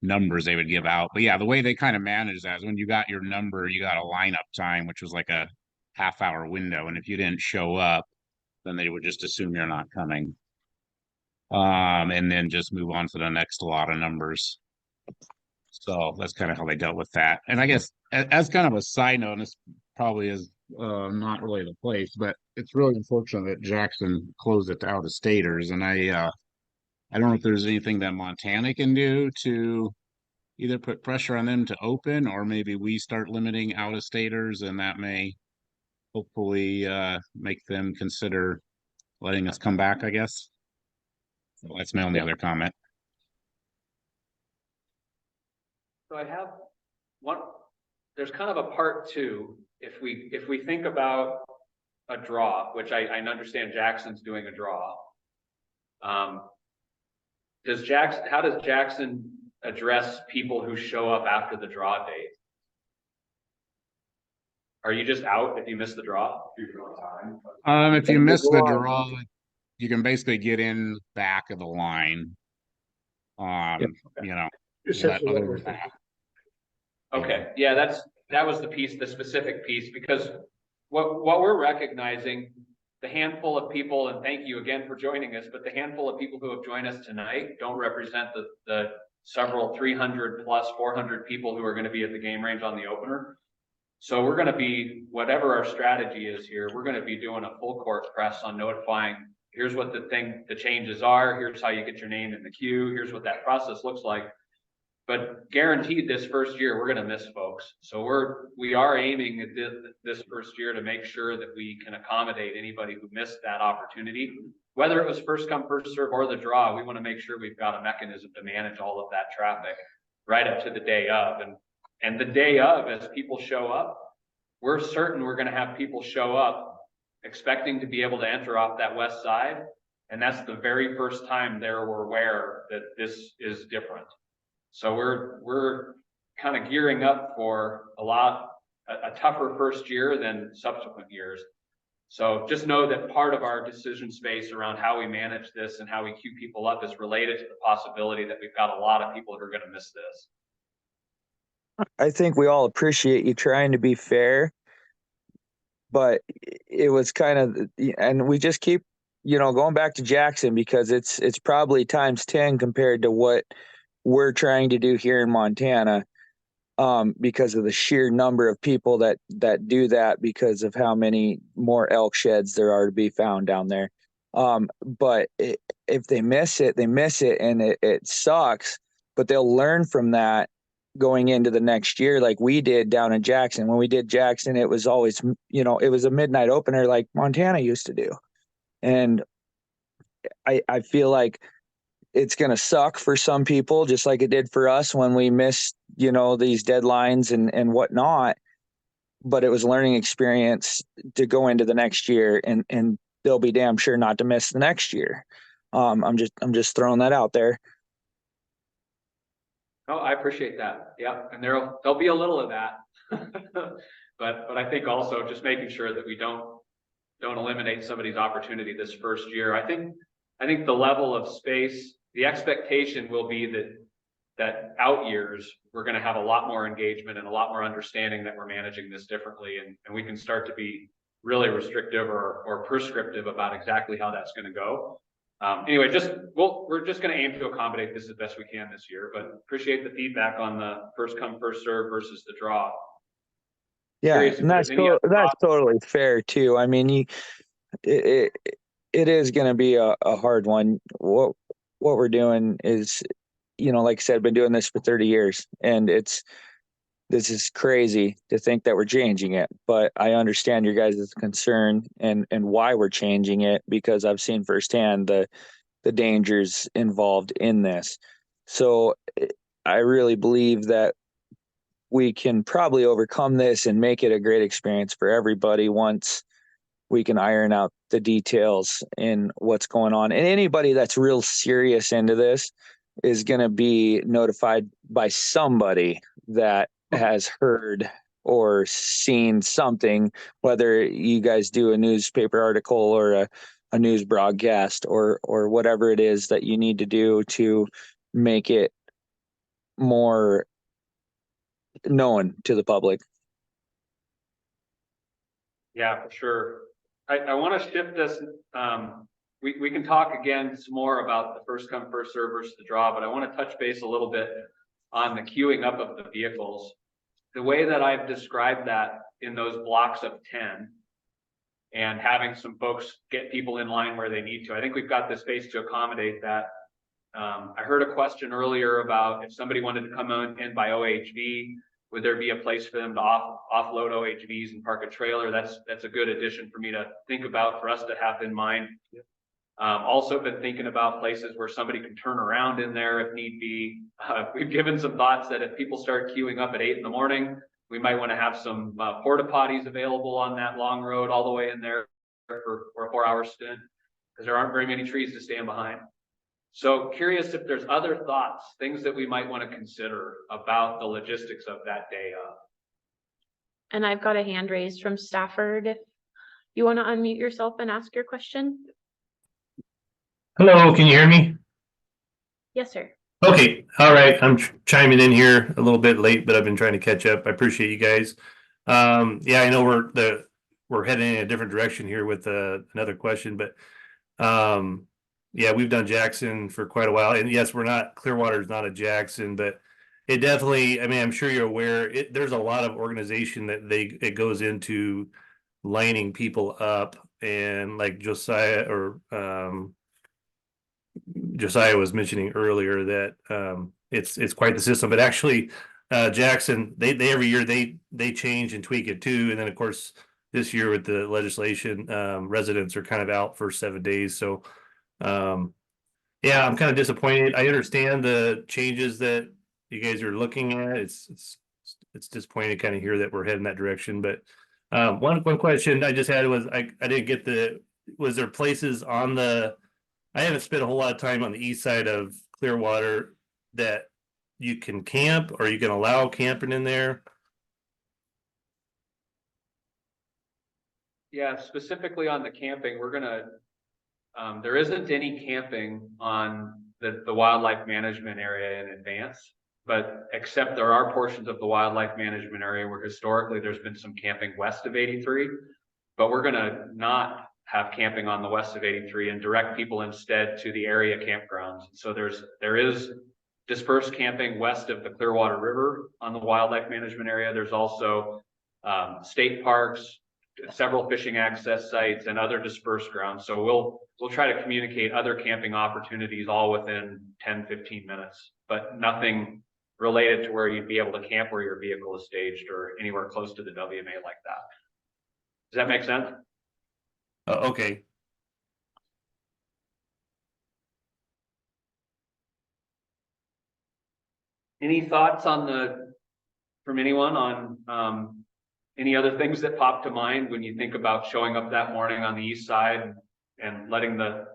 numbers they would give out. But yeah, the way they kind of manage that is when you got your number, you got a lineup time, which was like a half-hour window, and if you didn't show up, then they would just assume you're not coming. And then just move on to the next lot of numbers. So that's kind of how they dealt with that. And I guess as kind of a side note, and this probably is not really the place, but it's really unfortunate that Jackson closed it to out-of-staters. And I don't know if there's anything that Montana can do to either put pressure on them to open, or maybe we start limiting out-of-staters, and that may hopefully make them consider letting us come back, I guess. So that's my only other comment. So I have one, there's kind of a part two. If we think about a draw, which I understand Jackson's doing a draw. How does Jackson address people who show up after the draw date? Are you just out if you miss the draw? If you miss the draw, you can basically get in back of the line. You know, but Essentially what other we're than that, thinking. Okay, yeah, that was the specific piece, because what we're recognizing, the handful of people, and thank you again for joining us, but the handful of people who have joined us tonight don't represent the several 300 plus 400 people who are going to be at the game range on the opener. So we're going to be, whatever our strategy is here, we're going to be doing a full court press on notifying, here's what the changes are, here's how you get your name in the queue, here's what that process looks like. But guaranteed this first year, we're going to miss folks. So we are aiming at this first year to make sure that we can accommodate anybody who missed that opportunity. Whether it was first come, first serve or the draw, we want to make sure we've got a mechanism to manage all of that traffic right up to the day of. And the day of, as people show up, we're certain we're going to have people show up expecting to be able to enter off that west side. And that's the very first time we're aware that this is different. So we're kind of gearing up for a tougher first year than subsequent years. So just know that part of our decision space around how we manage this and how we queue people up is related to the possibility that we've got a lot of people who are going to miss this. I think we all appreciate you trying to be fair, but it was kind of, and we just keep, going back to Jackson because it's probably times 10 compared to what we're trying to do here in Montana, because of the sheer number of people that do that, because of how many more elk sheds there are to be found down there. But if they miss it, they miss it, and it sucks, but they'll learn from that going into the next year, like we did down in Jackson. When we did Jackson, it was always, it was a midnight opener like Montana used to do. And I feel like it's going to suck for some people, just like it did for us when we missed, these deadlines and whatnot. But it was a learning experience to go into the next year, and they'll be damn sure not to miss the next year. I'm just throwing that out there. Oh, I appreciate that. Yeah, and there'll be a little of that, but I think also just making sure that we don't eliminate somebody's opportunity this first year. I think the level of space, the expectation will be that out years, we're going to have a lot more engagement and a lot more understanding that we're managing this differently. And we can start to be really restrictive or prescriptive about exactly how that's going to go. Anyway, we're just going to aim to accommodate this as best we can this year, but appreciate the feedback on the first come, first serve versus the draw. Yeah, Curious if and there's any other that's thoughts. totally fair too. I mean, it, it is going to be a hard one. What we're doing is, like I said, been doing this for 30 years, and this is crazy to think that we're changing it. But I understand your guys' concern and why we're changing it, because I've seen firsthand the dangers involved in this. So I really believe that we can probably overcome this and make it a great experience for everybody once we can iron out the details in what's going on. And anybody that's real serious into this is going to be notified by somebody that has heard or seen something, whether you guys do a newspaper article or a news broadcast or whatever it is that you need to do to make it more known to the public. Yeah, for sure. I want to shift this. We can talk again some more about the first come, first serve versus the draw, but I want to touch base a little bit on the queuing up of the vehicles. The way that I've described that in those blocks of 10 and having some folks get people in line where they need to, I think we've got the space to accommodate that. I heard a question earlier about if somebody wanted to come in by OHV, would there be a place for them to offload OHVs and park a trailer? That's a good addition for me to think about, for us to have in mind. Also been thinking about places where somebody can turn around in there if need be. We've given some thoughts that if people start queuing up at 8 in the morning, we might want to have some porta potties available on that long road all the way in there for a 4-hour stint, because there aren't very many trees to stand behind. So curious if there's other thoughts, things that we might want to consider about the logistics of that day of. And I've got a hand raised from Stafford. If you want to unmute yourself and ask your question. Hello, can you hear me? Yes, sir. Okay, all right. I'm chiming in here a little bit late, but I've been trying to catch up. I appreciate you guys. Yeah, I know we're heading in a different direction here with another question, but yeah, we've done Jackson for quite a while, and yes, Clearwater is not a Jackson, but it definitely. I mean, I'm sure you're aware. There's a lot of organization that it goes into lining people up, and like Josiah was mentioning earlier that it's quite the system. But actually, Jackson, they every year they change and tweak it too, and then of course this year with the legislation, residents are kind of out for 7 days, so. Yeah, I'm kind of disappointed. I understand the changes that you guys are looking at. It's disappointing to kind of hear that we're heading that direction. But one question I just had was I didn't get was there places on I haven't spent a whole lot of time on the east side of Clearwater that you can camp or you can allow camping in there? Yeah, specifically on the camping, there isn't any camping on the wildlife management area in advance, but except there are portions of the wildlife management area where historically there's been some camping west of 83, but we're gonna not have camping on the west of 83 and direct people instead to the area campgrounds. So there is dispersed camping west of the Clearwater River on the wildlife management area. There's also state parks, several fishing access sites, and other dispersed grounds. So we'll try to communicate other camping opportunities all within 10-15 minutes, but nothing related to where you'd be able to camp where your vehicle is staged or anywhere close to the WMA like that. Does that make sense? Okay. Any thoughts from anyone on any other things that pop to mind when you think about showing up that morning on the east side and letting the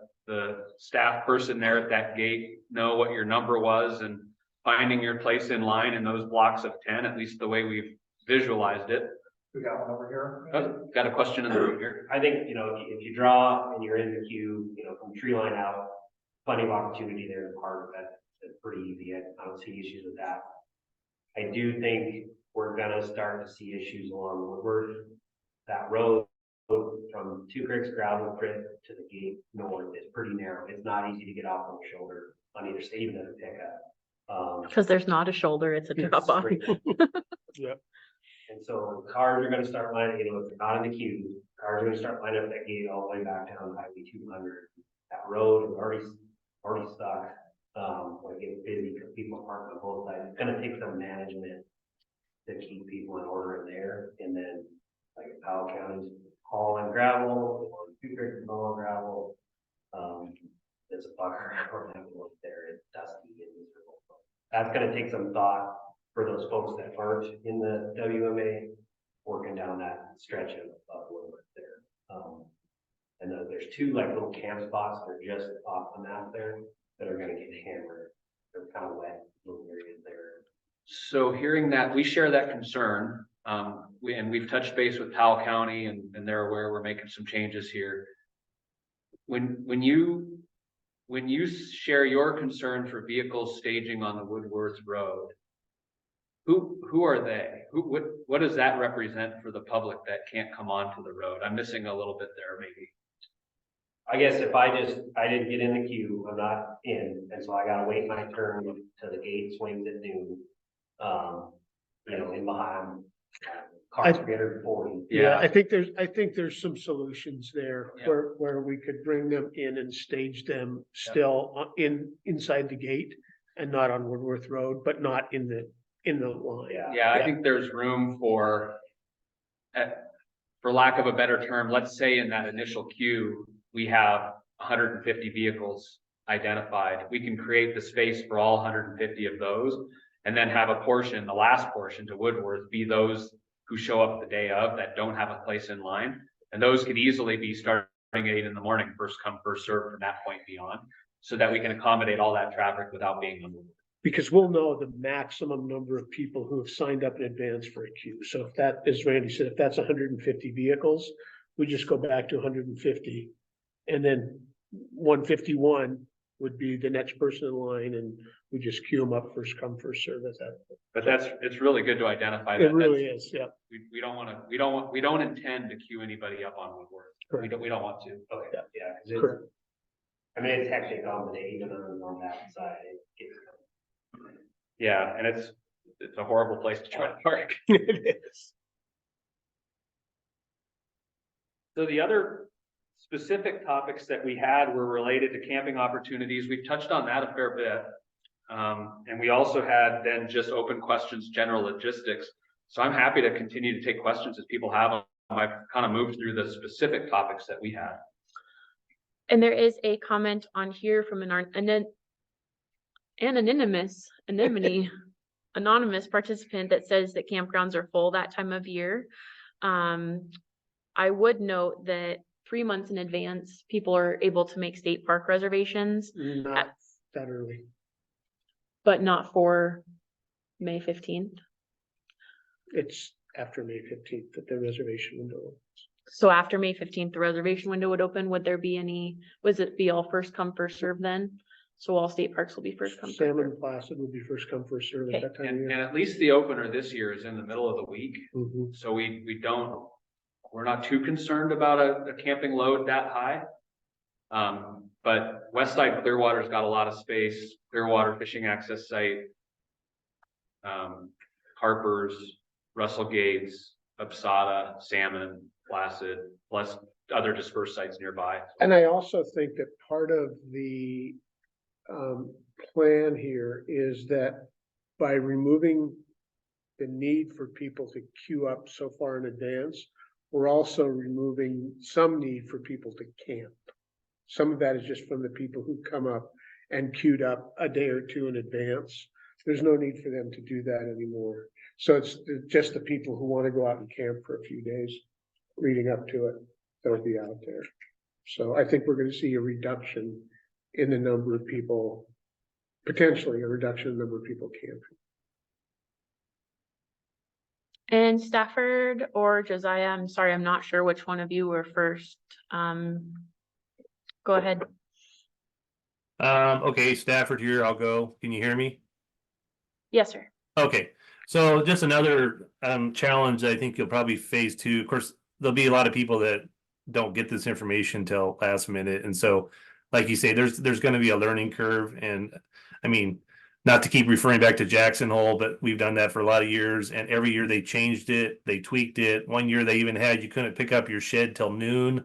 staff person there at that gate know what your number was and finding your place in line in those blocks of 10, at least the way we've visualized it? We got one over here. Oh, got a question in the room here. I think, if you draw and you're in the queue, from tree line out, plenty of opportunity there to park. That's pretty easy. I don't see issues with that. I do think we're gonna start to see issues along Woodward. That road from Two Creeks gravel pit to the gate north is pretty narrow. It's not easy to get off on the shoulder on either side, even in a pickup. Because there's not a shoulder, it's a drop off. Yep. And so cars are gonna start lining, if they're not in the queue, cars are gonna start lining up that gate all the way back down Highway 200. That road is already stuck, like it's busy because people are parking on both sides. It's gonna take some management to keep people in order in there. And then like Powell County's hauling gravel, or Two Creeks is hauling gravel. It's a fucker or that look there, it's dusty and miserable. That's gonna take some thought for those folks that aren't in the WMA working down that stretch of Woodward there. And then there's two like little camp spots that are just off the map there that are gonna get hammered. They're kind of wet little areas there. So hearing that, we share that concern. We've touched base with Powell County and they're aware we're making some changes here. When you share your concern for vehicles staging on the Woodworth Road, who are they? What does that represent for the public that can't come onto the road? I'm missing a little bit there, maybe. I guess if I didn't get in the queue, I'm not in, and so I gotta wait my turn till the gate swings at noon. In behind, cars 340. Yeah, I think there's some solutions there Yeah. where we could bring them in and stage them still inside the gate and not on Woodworth Road, but not in the line. Yeah, I think there's room for lack of a better term, let's say in that initial queue, we have 150 vehicles identified. We can create the space for all 150 of those and then have a portion, the last portion to Woodworth, be those who show up the day of that don't have a place in line. And those could easily be starting at 8 in the morning, first come, first serve from that point beyond, so that we can accommodate all that traffic without being on Woodworth. Because we'll know the maximum number of people who have signed up in advance for a queue. So if that, as Randy said, if that's 150 vehicles, we just go back to 150. And then 151 would be the next person in line, and we just queue them up, first come, first serve at that. But it's really good to identify that. It really is, yeah. We don't intend to queue anybody up on Woodworth. Correct. We don't want to. Okay, yeah, Correct. it's hectic on the day, even on that side. Yeah, and it's a horrible place to try to park. It is. So the other specific topics that we had were related to camping opportunities. We've touched on that a fair bit. And we also had then just open questions, general logistics. So I'm happy to continue to take questions as people have them. I've kind of moved through the specific topics that we had. And there is a comment on here from anonymous participant that says that campgrounds are full that time of year. I would note that 3 months in advance, people are able to make state park reservations, Not that early. but not for May 15th. It's after May 15th that the reservation window. So after May 15th, the reservation window would open. Would there be would it be all first come, first serve then? So all state parks will be first come, first serve. Salmon Placid will be first come, first serve at Okay. that time of And year. at least the opener this year is in the middle of the week. Mhm. So we're not too concerned about a camping load that high. But West Side Clearwater's got a lot of space, Clearwater Fishing Access Site, Harper's, Russell Gates, Upsada, Salmon, Placid, plus other dispersed sites nearby. And I also think that part of the plan here is that by removing the need for people to queue up so far in advance, we're also removing some need for people to camp. Some of that is just from the people who come up and queued up a day or two in advance. There's no need for them to do that anymore. So it's just the people who want to go out and camp for a few days leading up to it, that'll be out there. So I think we're going to see a reduction in the number of people, potentially a reduction in the number of people camping. And Stafford or Josiah, I'm sorry, I'm not sure which one of you were first. Go ahead. Okay, Stafford here, I'll go. Can you hear me? Yes, sir. Okay, so just another challenge I think you'll probably face too. Of course, there'll be a lot of people that don't get this information till last minute. And so, like you say, there's going to be a learning curve. And I mean, not to keep referring back to Jackson Hole, but we've done that for a lot of years, and every year they changed it, they tweaked it. One year they even had you couldn't pick up your shed till noon.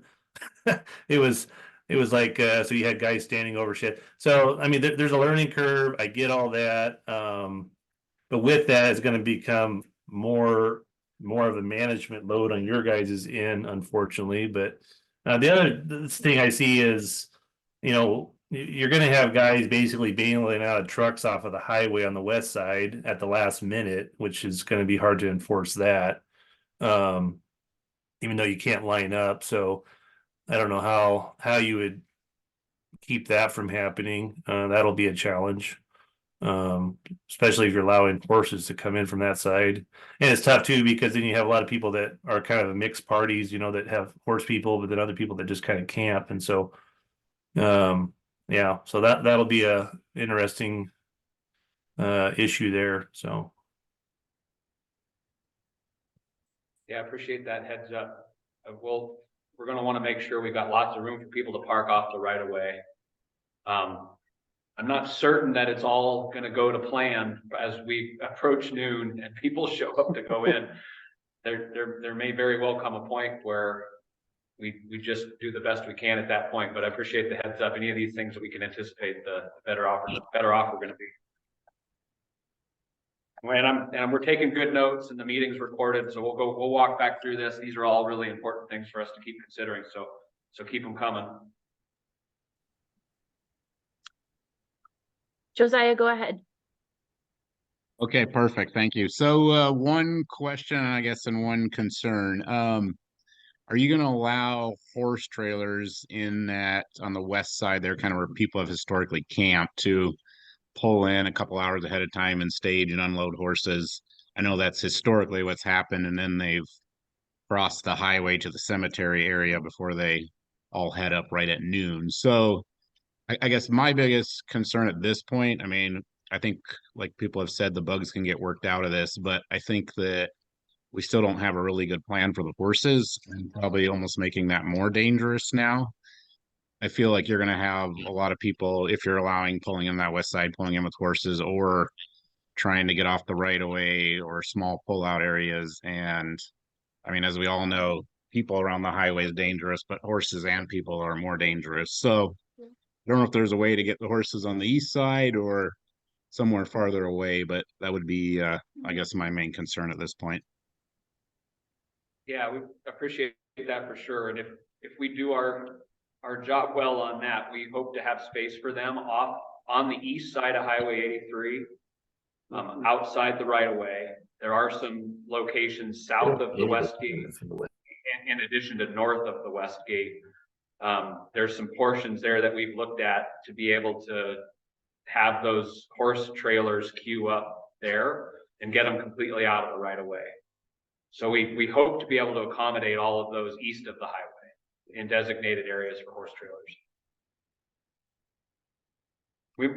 it was like so you had guys standing over shit. So I mean, there's a learning curve. I get all that, but with that, it's going to become more of a management load on your guys' end, unfortunately. But the other thing I see is, you know, you're going to have guys basically bailing out of trucks off of the highway on the west side at the last minute, which is going to be hard to enforce that, even though you can't line up. So I don't know how you would keep that from happening. That'll be a challenge, especially if you're allowing horses to come in from that side. And it's tough too, because then you have a lot of people that are kind of mixed parties, you know, that have horse people, but then other people that just kind of camp. And so, yeah, so that'll be a interesting issue there. So Yeah, I appreciate that heads up. We're gonna wanna make sure we've got lots of room for people to park off the right of way. I'm not certain that it's all gonna go to plan as we approach noon and people show up to go in. There may very well come a point where we just do the best we can at that point, but I appreciate the heads up. Any of these things that we can anticipate, the better off we're gonna be. And we're taking good notes, and the meeting's recorded, so we'll walk back through this. These are all really important things for us to keep considering, so keep them coming. Josiah, go ahead. Okay, perfect. Thank you. So one question, I guess, and one concern. Are you going to allow horse trailers in that on the west side there, kind of where people have historically camped, to pull in a couple hours ahead of time and stage and unload horses? I know that's historically what's happened, and then they've crossed the highway to the cemetery area before they all head up right at noon. So I guess my biggest concern at this point, I mean, I think, like people have said, the bugs can get worked out of this, but I think that we still don't have a really good plan for the horses, and probably almost making that more dangerous now. I feel like you're going to have a lot of people, if you're allowing pulling in that west side, pulling in with horses, or trying to get off the right of way or small pull-out areas. And I mean, as we all know, people around the highway is dangerous, but horses and people are more dangerous. So I don't know if there's a way to get the horses on the east side or somewhere farther away, but that would be, I guess, my main concern at this point. Yeah, we appreciate that for sure. And if we do our job well on that, we hope to have space for them off on the east side of Highway 83, outside the right of way. There are some locations south of the west gate, in addition to north of the west gate. There's some portions there that we've looked at to be able to have those horse trailers queue up there and get them completely out of the right of way. So we hope to be able to accommodate all of those east of the highway in designated areas for horse trailers.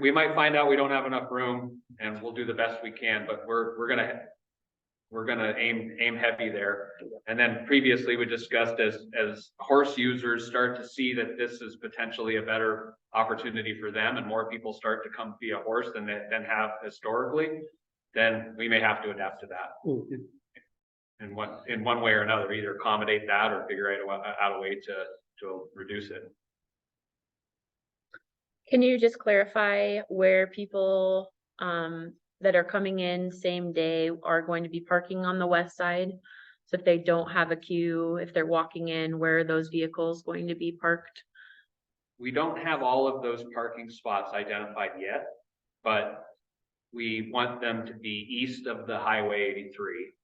We might find out we don't have enough room, and we'll do the best we can, but we're gonna aim heavy there. And then previously we discussed, as horse users start to see that this is potentially a better opportunity for them, and more people start to come via horse than have historically, then we may have to adapt to that. In one way or another, either accommodate that or figure out a way to reduce it. Can you just clarify where people that are coming in same day are going to be parking on the west side? So if they don't have a queue, if they're walking in, where are those vehicles going to be parked? We don't have all of those parking spots identified yet, but we want them to be east of the Highway 83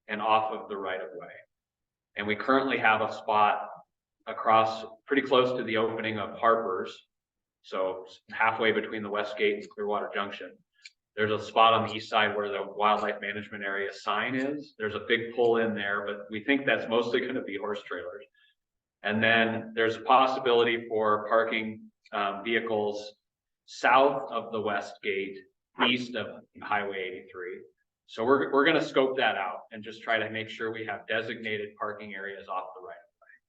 and off of the right of way. And we currently have a spot across pretty close to the opening of Harper's. So halfway between the West Gate and Clearwater Junction. There's a spot on the east side where the wildlife management area sign is. There's a big pull in there, but we think that's mostly going to be horse trailers. And then there's a possibility for parking vehicles south of the West Gate, east of Highway 83. So we're going to scope that out and just try to make sure we have designated parking areas off the right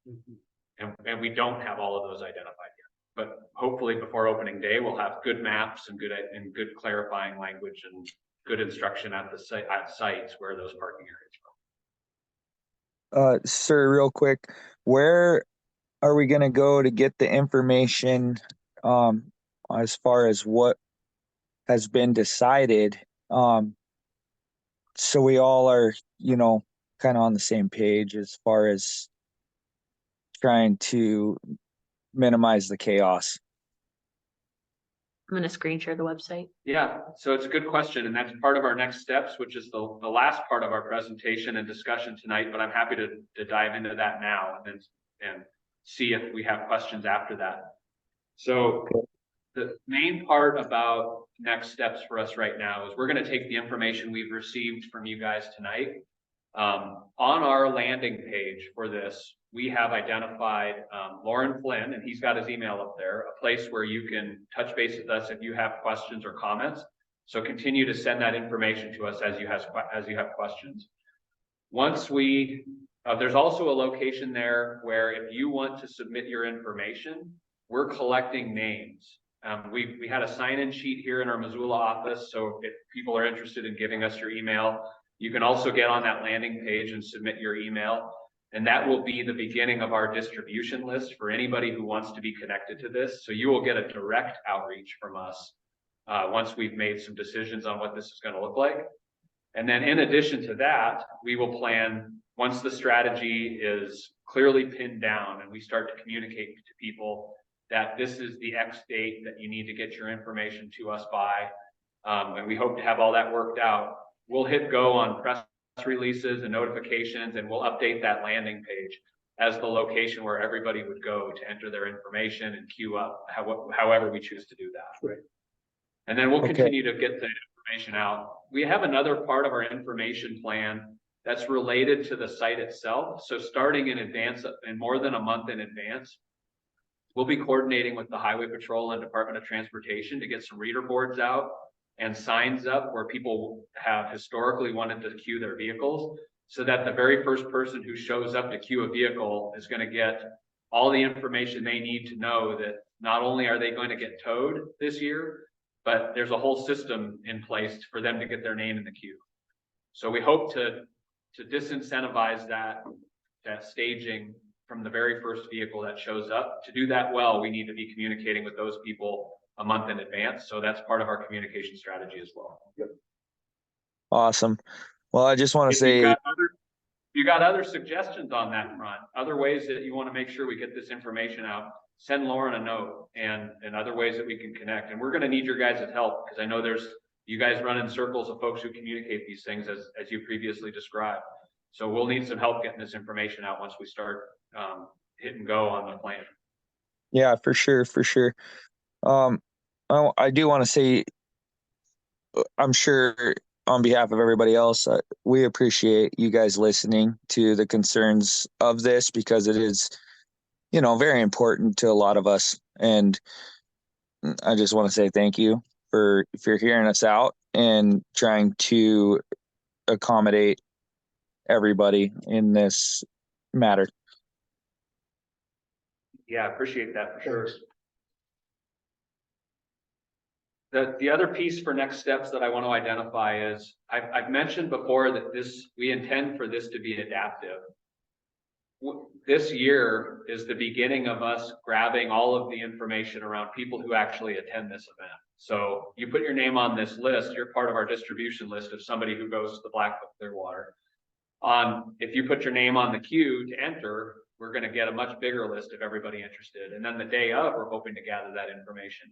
of way. And we don't have all of those identified yet. but hopefully before opening day, we'll have good maps and good clarifying language and good instruction at the site, at sites where those parking areas are. Sir, real quick, where are we gonna go to get the information, as far as what has been decided? So we all are, kind of on the same page as far as trying to minimize the chaos. I'm gonna screen share the website. Yeah, so it's a good question, and that's part of our next steps, which is the last part of our presentation and discussion tonight, but I'm happy to dive into that now and see if we have questions after that. So the main part about next steps for us right now is we're going to take the information we've received from you guys tonight. On our landing page for this, we have identified Lauren Flynn, and he's got his email up there, a place where you can touch base with us if you have questions or comments. So continue to send that information to us as you have questions. Once there's also a location there where if you want to submit your information, we're collecting names. We had a sign-in sheet here in our Missoula office, so if people are interested in giving us your email, you can also get on that landing page and submit your email. And that will be the beginning of our distribution list for anybody who wants to be connected to this. So you will get a direct outreach from us once we've made some decisions on what this is going to look like. And then in addition to that, we will plan, once the strategy is clearly pinned down and we start to communicate to people that this is the X date that you need to get your information to us by, and we hope to have all that worked out, we'll hit go on press releases and notifications, and we'll update that landing page as the location where everybody would go to enter their information and queue up, however we choose to do that. Right. And then we'll continue to get the information out. We have another part of our information plan that's related to the site itself. So starting in advance, in more than a month in advance, we'll be coordinating with the Highway Patrol and Department of Transportation to get some reader boards out and signs up where people have historically wanted to queue their vehicles, so that the very first person who shows up to queue a vehicle is going to get all the information they need to know that not only are they going to get towed this year, but there's a whole system in place for them to get their name in the queue. So we hope to disincentivize that staging from the very first vehicle that shows up. To do that well, we need to be communicating with those people a month in advance. So that's part of our communication strategy as well. Yep. Awesome. Well, I just want to say, you got other suggestions on that front, other ways that you want to make sure we get this information out, send Lauren a note and other ways that we can connect. And we're going to need your guys' help, because I know you guys run in circles of folks who communicate these things as you previously described. So we'll need some help getting this information out once we start hit and go on the plan. Yeah, for sure. For sure. I do want to say, I'm sure on behalf of everybody else, we appreciate you guys listening to the concerns of this, because it is, very important to a lot of us. And I just want to say thank you for hearing us out and trying to accommodate everybody in this matter. Yeah, I appreciate that for sure. The other piece for next steps that I want to identify is, I've mentioned before that we intend for this to be adaptive. This year is the beginning of us grabbing all of the information around people who actually attend this event. So you put your name on this list, you're part of our distribution list of somebody who goes to the Blackfoot-Clearwater. If you put your name on the queue to enter, we're going to get a much bigger list of everybody interested. And then the day of, we're hoping to gather that information.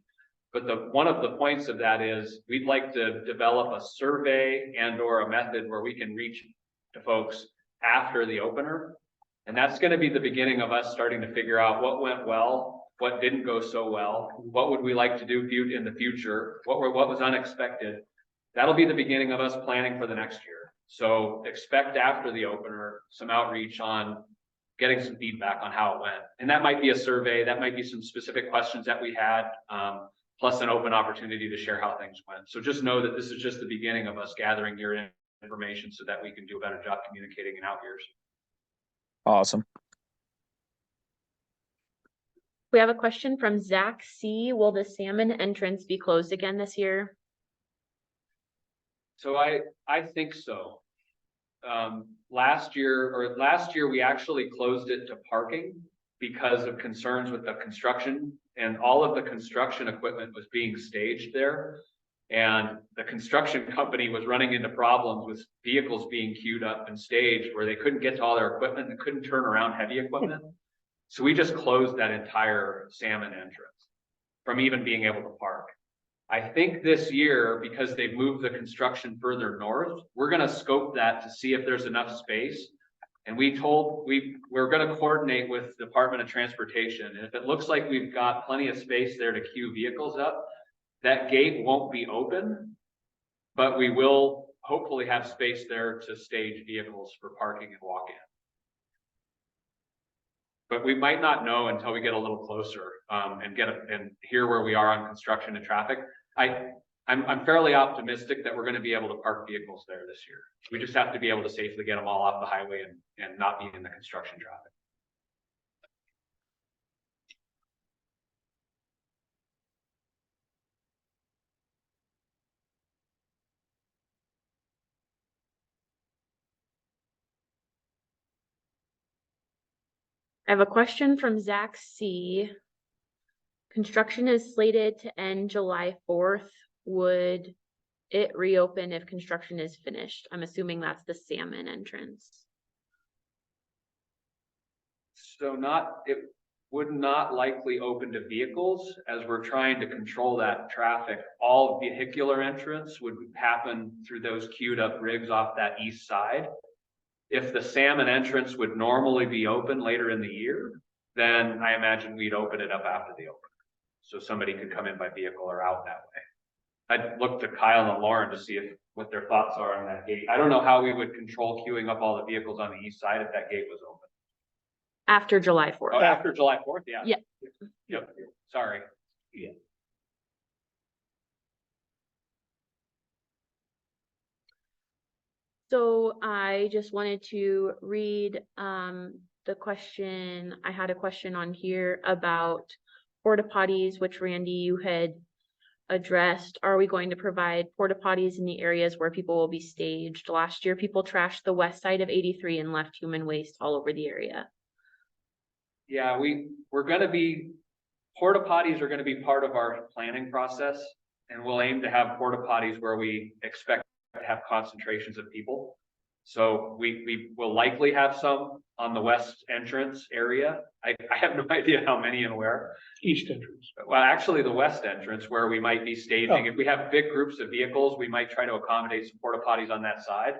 But one of the points of that is we'd like to develop a survey and/or a method where we can reach to folks after the opener. And that's going to be the beginning of us starting to figure out what went well, what didn't go so well, what would we like to do in the future, what was unexpected. That'll be the beginning of us planning for the next year. So expect after the opener some outreach on getting some feedback on how it went. And that might be a survey, that might be some specific questions that we had, plus an open opportunity to share how things went. So just know that this is just the beginning of us gathering your information so that we can do a better job communicating in out years. Awesome. We have a question from Zach C. Will the salmon entrance be closed again this year? So I think so. Last year, we actually closed it to parking because of concerns with the construction, and all of the construction equipment was being staged there. And the construction company was running into problems with vehicles being queued up and staged where they couldn't get to all their equipment and couldn't turn around heavy equipment. So we just closed that entire salmon entrance from even being able to park. I think this year, because they've moved the construction further north, we're gonna scope that to see if there's enough space. And we're gonna coordinate with Department of Transportation. And if it looks like we've got plenty of space there to queue vehicles up, that gate won't be open, but we will hopefully have space there to stage vehicles for parking and walk-in. But we might not know until we get a little closer and hear where we are on construction and traffic. I'm fairly optimistic that we're going to be able to park vehicles there this year. We just have to be able to safely get them all off the highway and not be in the construction traffic. I have a question from Zach C. Construction is slated to end July 4th. Would it reopen if construction is finished? I'm assuming that's the salmon entrance. So it would not likely open to vehicles as we're trying to control that traffic. All vehicular entrance would happen through those queued up rigs off that east side. If the salmon entrance would normally be open later in the year, then I imagine we'd open it up after the opening. So somebody could come in by vehicle or out that way. I'd look to Kyle and Lauren to see what their thoughts are on that gate. I don't know how we would control queuing up all the vehicles on the east side if that gate was open. After July 4th. Oh, after July 4th, yeah. Yeah. Yep. Sorry. Yeah. So I just wanted to read the question. I had a question on here about porta potties, which Randy, you had addressed. Are we going to provide porta potties in the areas where people will be staged? Last year, people trashed the west side of 83 and left human waste all over the area. Yeah, we're going to be, porta potties are going to be part of our planning process, and we'll aim to have porta potties where we expect to have concentrations of people. So we will likely have some on the west entrance area. I have no idea how many and where. East entrance. Well, actually the west entrance where we might be staging. If we have big groups of vehicles, we might try to accommodate some porta potties on that side.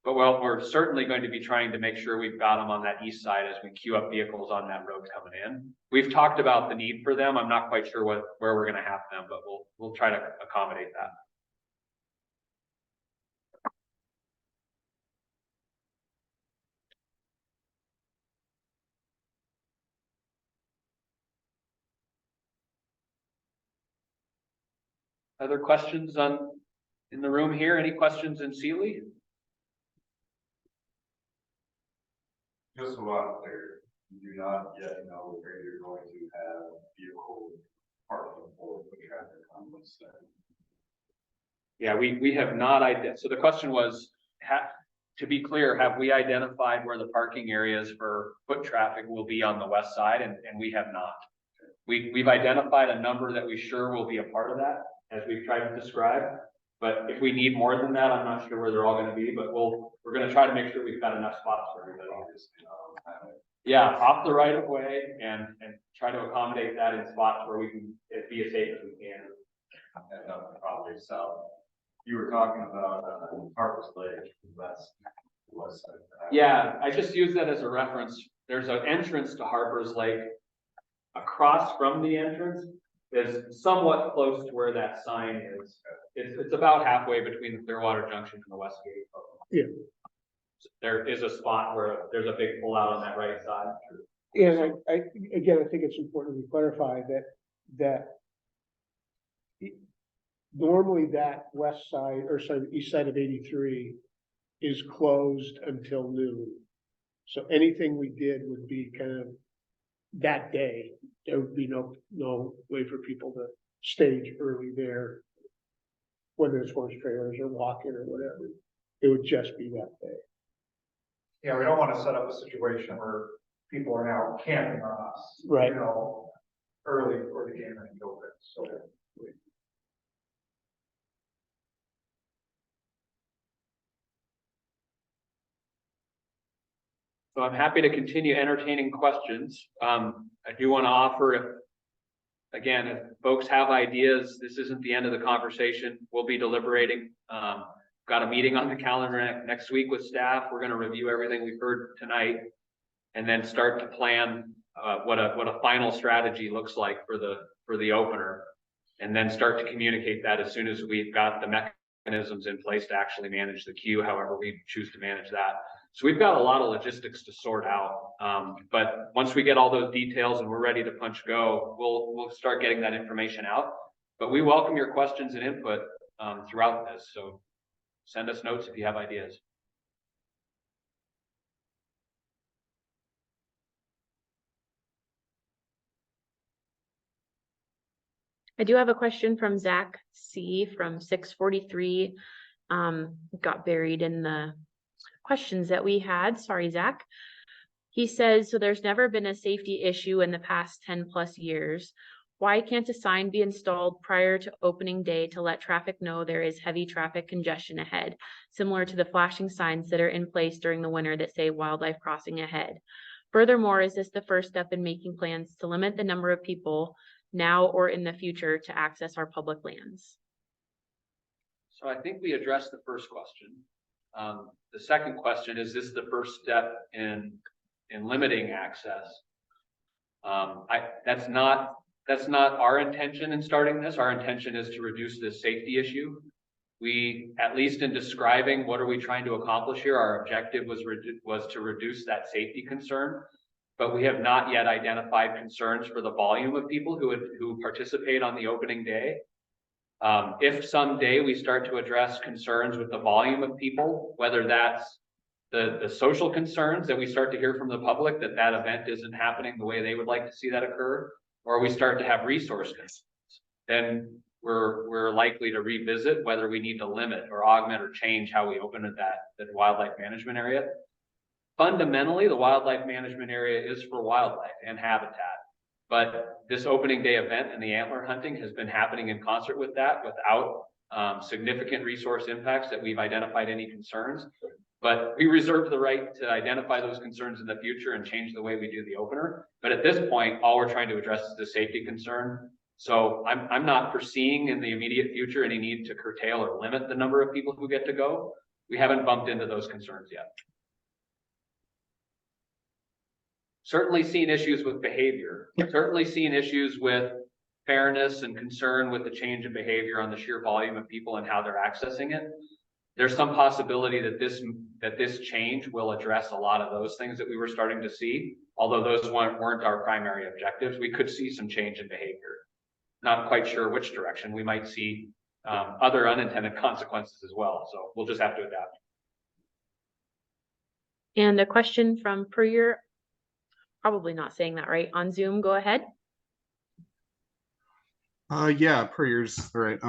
But we're certainly going to be trying to make sure we've got them on that east side as we queue up vehicles on that road coming in. We've talked about the need for them. I'm not quite sure where we're going to have them, but we'll try to accommodate that. Other questions in the room here? Any questions in Sealy? Just so I'm clear, you do not yet know where you're going to have vehicle parking for the traffic on this side. Yeah, we have not identified. So the question was, to be clear, have we identified where the parking areas for foot traffic will be on the west side? And we have not. We've identified a number that we sure will be a part of that, as we've tried to describe. But if we need more than that, I'm not sure where they're all going to be, but we're going to try to make sure we've got enough spots for everybody. Yeah, off the right of way and try to accommodate that in spots where we can be as safe as we can. And probably south. You were talking about Harper's Lake, west side. Yeah, I just use that as a reference. There's an entrance to Harper's Lake. Across from the entrance is somewhat close to where that sign is. It's about halfway between the Clearwater Junction and the West Gate. Yeah. There is a spot where there's a big pullout on that right side. And I think it's important to clarify that normally that west side, or sorry, east side of 83 is closed until noon. So anything we did would be kind of that day, there would be no way for people to stage early there. Whether it's horse trailers or walking or whatever, it would just be that day. Yeah, we don't want to set up a situation where people are now camping on us. Right. You know, early before the game is open, so. So I'm happy to continue entertaining questions. I do want to offer, again, if folks have ideas, this isn't the end of the conversation. We'll be deliberating. Got a meeting on the calendar next week with staff. We're going to review everything we've heard tonight and then start to plan what a final strategy looks like for the opener, and then start to communicate that as soon as we've got the mechanisms in place to actually manage the queue, however we choose to manage that. So we've got a lot of logistics to sort out. But once we get all those details and we're ready to punch go, we'll start getting that information out. But we welcome your questions and input throughout this. So send us notes if you have ideas. I do have a question from Zach C from 643. Got buried in the questions that we had. Sorry, Zach. He says, so there's never been a safety issue in the past 10 plus years. Why can't a sign be installed prior to opening day to let traffic know there is heavy traffic congestion ahead, similar to the flashing signs that are in place during the winter that say wildlife crossing ahead? Furthermore, is this the first step in making plans to limit the number of people now or in the future to access our public lands? So I think we addressed the first question. The second question, is this the first step in limiting access? That's not our intention in starting this. Our intention is to reduce this safety issue. We, at least in describing what are we trying to accomplish here, our objective was to reduce that safety concern, but we have not yet identified concerns for the volume of people who participate on the opening day. If someday we start to address concerns with the volume of people, whether that's the social concerns that we start to hear from the public that event isn't happening the way they would like to see that occur, or we start to have resource concerns, then we're likely to revisit whether we need to limit or augment or change how we open that wildlife management area. Fundamentally, the wildlife management area is for wildlife and habitat. But this opening day event and the antler hunting has been happening in concert with that without significant resource impacts that we've identified any concerns. But we reserve the right to identify those concerns in the future and change the way we do the opener. But at this point, all we're trying to address is the safety concern. So I'm not foreseeing in the immediate future any need to curtail or limit the number of people who get to go. We haven't bumped into those concerns yet. Certainly seen issues with behavior, certainly seen issues with fairness and concern with the change in behavior on the sheer volume of people and how they're accessing it. There's some possibility that this change will address a lot of those things that we were starting to see, although those weren't our primary objectives. We could see some change in behavior. Not quite sure which direction. We might see other unintended consequences as well. So we'll just have to adapt. And a question from Puryear, probably not saying that right, on Zoom. Go ahead. Yeah, Puryear's right.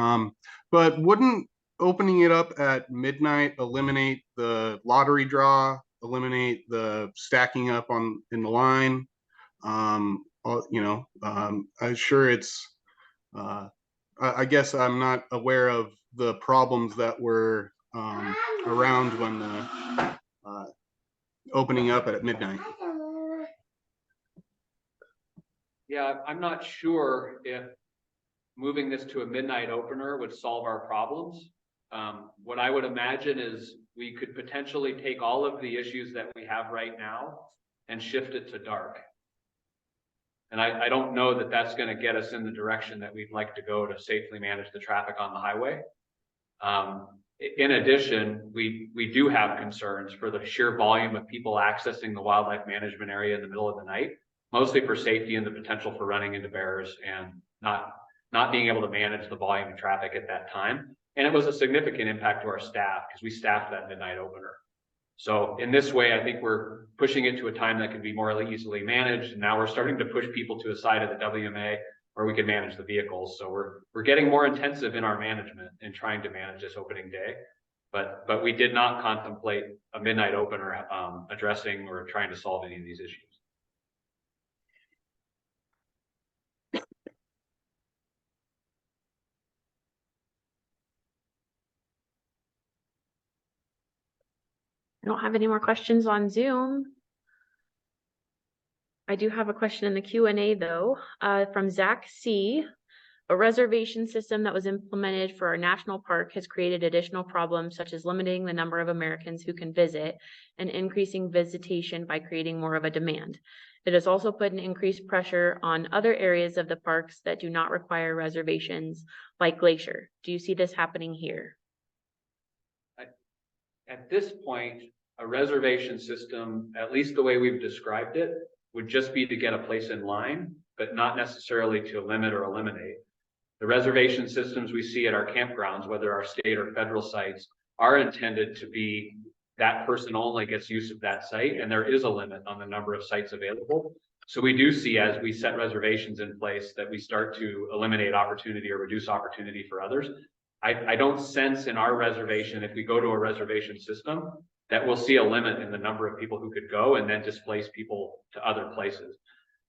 But wouldn't opening it up at midnight eliminate the lottery draw, eliminate the stacking up in the line? I'm sure it's I guess I'm not aware of the problems that were around when the opening up at midnight. Yeah, I'm not sure if moving this to a midnight opener would solve our problems. What I would imagine is we could potentially take all of the issues that we have right now and shift it to dark. And I don't know that that's going to get us in the direction that we'd like to go to safely manage the traffic on the highway. In addition, we do have concerns for the sheer volume of people accessing the wildlife management area in the middle of the night, mostly for safety and the potential for running into bears and not being able to manage the volume of traffic at that time. And it was a significant impact to our staff because we staffed that midnight opener. So in this way, I think we're pushing it to a time that can be more easily managed. And now we're starting to push people to a side of the WMA where we can manage the vehicles. So we're getting more intensive in our management and trying to manage this opening day. But we did not contemplate a midnight opener addressing or trying to solve any of these issues. I don't have any more questions on Zoom. I do have a question in the Q&A though, from Zach C. A reservation system that was implemented for our national park has created additional problems such as limiting the number of Americans who can visit and increasing visitation by creating more of a demand. It has also put an increased pressure on other areas of the parks that do not require reservations, like Glacier. Do you see this happening here? At this point, a reservation system, at least the way we've described it, would just be to get a place in line, but not necessarily to limit or eliminate. The reservation systems we see at our campgrounds, whether our state or federal sites, are intended to be that person only gets use of that site, and there is a limit on the number of sites available. So we do see, as we set reservations in place, that we start to eliminate opportunity or reduce opportunity for others. I don't sense in our reservation, if we go to a reservation system, that we'll see a limit in the number of people who could go and then displace people to other places.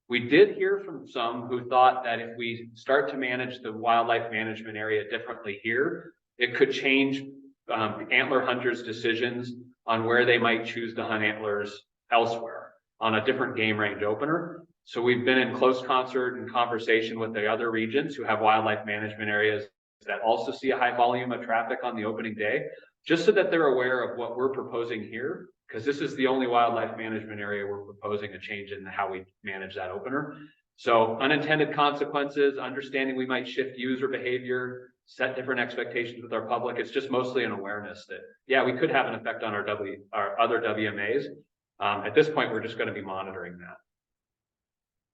We did hear from some who thought that if we start to manage the wildlife management area differently here, it could change antler hunters' decisions on where they might choose to hunt antlers elsewhere on a different game range opener. So we've been in close concert and conversation with the other regions who have wildlife management areas that also see a high volume of traffic on the opening day, just so that they're aware of what we're proposing here, because this is the only wildlife management area we're proposing a change in how we manage that opener. So unintended consequences, understanding we might shift user behavior, set different expectations with our public. It's just mostly an awareness that, yeah, we could have an effect on our other WMAs. At this point, we're just going to be monitoring that.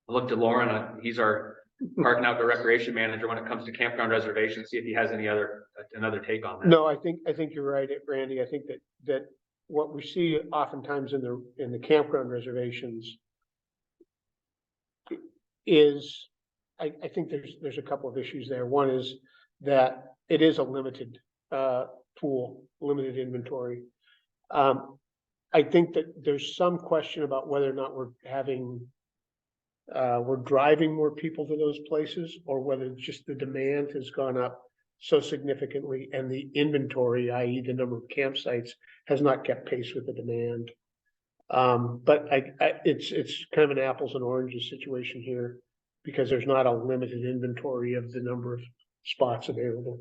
I looked at Lauren, he's our park and outdoor recreation manager when it comes to campground reservations, see if he has another take on that. No, I think you're right, Randy. I think that what we see oftentimes in the campground reservations is, I think there's a couple of issues there. One is that it is a limited pool, limited inventory. I think that there's some question about whether or not we're driving more people to those places, or whether just the demand has gone up so significantly and the inventory, i.e. the number of campsites, has not kept pace with the demand. But it's kind of an apples and oranges situation here, because there's not a limited inventory of the number of spots available.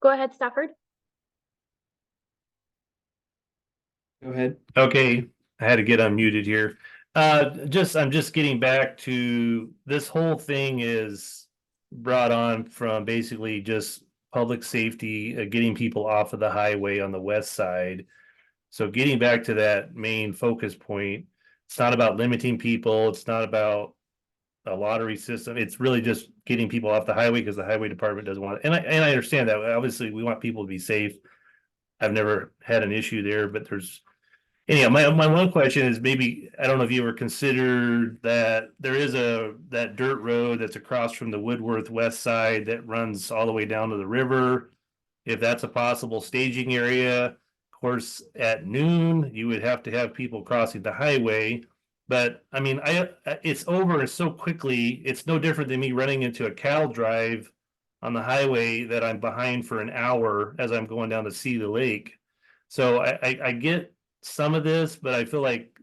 Go ahead, Stafford. Go ahead. Okay, I had to get unmuted here. I'm just getting back to this whole thing is brought on from basically just public safety, getting people off of the highway on the west side. So getting back to that main focus point, it's not about limiting people. It's not about a lottery system. It's really just getting people off the highway because the highway department doesn't want it. And I understand that. Obviously, we want people to be safe. I've never had an issue there, but there's anyhow, my one question is, maybe, I don't know if you ever considered that there is that dirt road that's across from the Woodworth west side that runs all the way down to the river. If that's a possible staging area, of course, at noon, you would have to have people crossing the highway. But I mean, it's over so quickly. It's no different than me running into a cattle drive on the highway that I'm behind for an hour as I'm going down to see the lake. So I get some of this, but I feel like,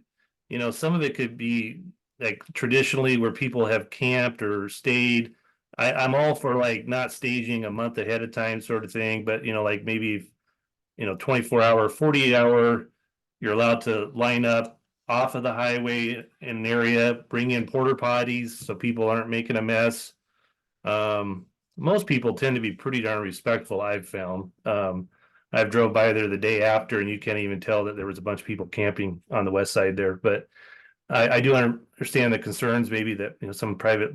some of it could be like traditionally where people have camped or stayed. I'm all for like not staging a month ahead of time sort of thing, but like maybe 24-hour, 48-hour, you're allowed to line up off of the highway in an area, bring in porta potties so people aren't making a mess. Most people tend to be pretty darn respectful, I've found. I've drove by there the day after, and you can't even tell that there was a bunch of people camping on the west side there. But I do understand the concerns maybe that some private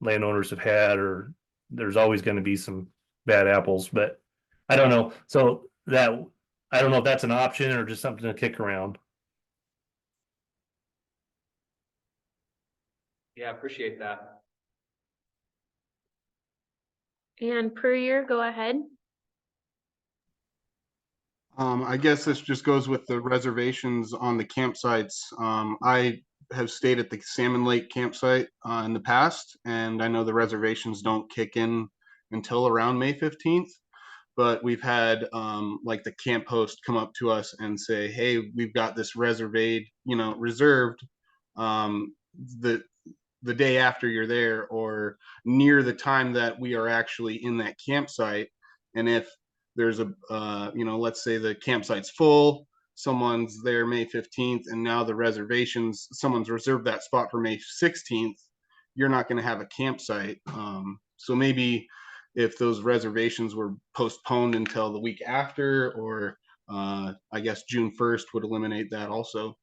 landowners have had, or there's always going to be some bad apples, but I don't know. So that, I don't know if that's an option or just something to kick around. Yeah, appreciate that. And per year, go ahead. I guess this just goes with the reservations on the campsites. I have stayed at the Salmon Lake campsite in the past, and I know the reservations don't kick in until around May 15th. But we've had like the camp host come up to us and say, "Hey, we've got this reserved the day after you're there, or near the time that we are actually in that campsite. And if there's let's say the campsite's full, someone's there May 15th, and now the reservations, someone's reserved that spot for May 16th, you're not going to have a campsite. So maybe if those reservations were postponed until the week after, or I guess June 1st would eliminate that also.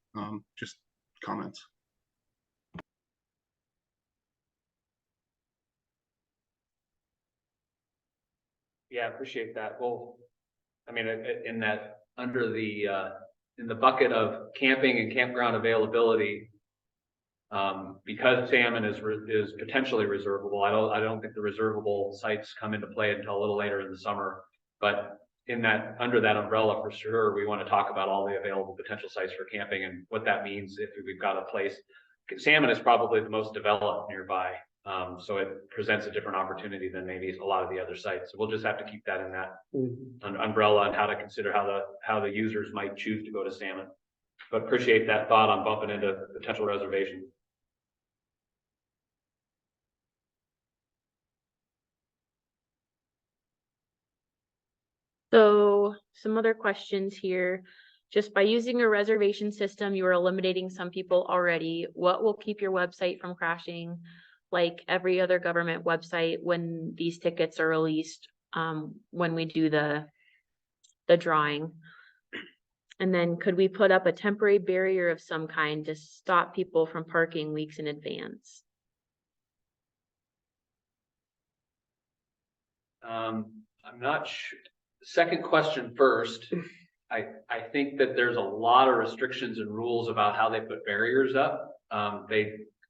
Just comments. Yeah, appreciate that. Well, I mean, in that, under the, in the bucket of camping and campground availability, because salmon is potentially reservable, I don't think the reservable sites come into play until a little later in the summer. But in that, under that umbrella, for sure, we want to talk about all the available potential sites for camping and what that means if we've got a place. Salmon is probably the most developed nearby. So it presents a different opportunity than maybe a lot of the other sites. So we'll just have to keep that in that umbrella and how to consider how the users might choose to go to salmon. But appreciate that thought on bumping into potential reservations. So some other questions here. Just by using a reservation system, you are eliminating some people already. What will keep your website from crashing like every other government website when these tickets are released, when we do the drawing? And then could we put up a temporary barrier of some kind to stop people from parking weeks in advance? I'm not sure. Second question first. I think that there's a lot of restrictions and rules about how they put barriers up.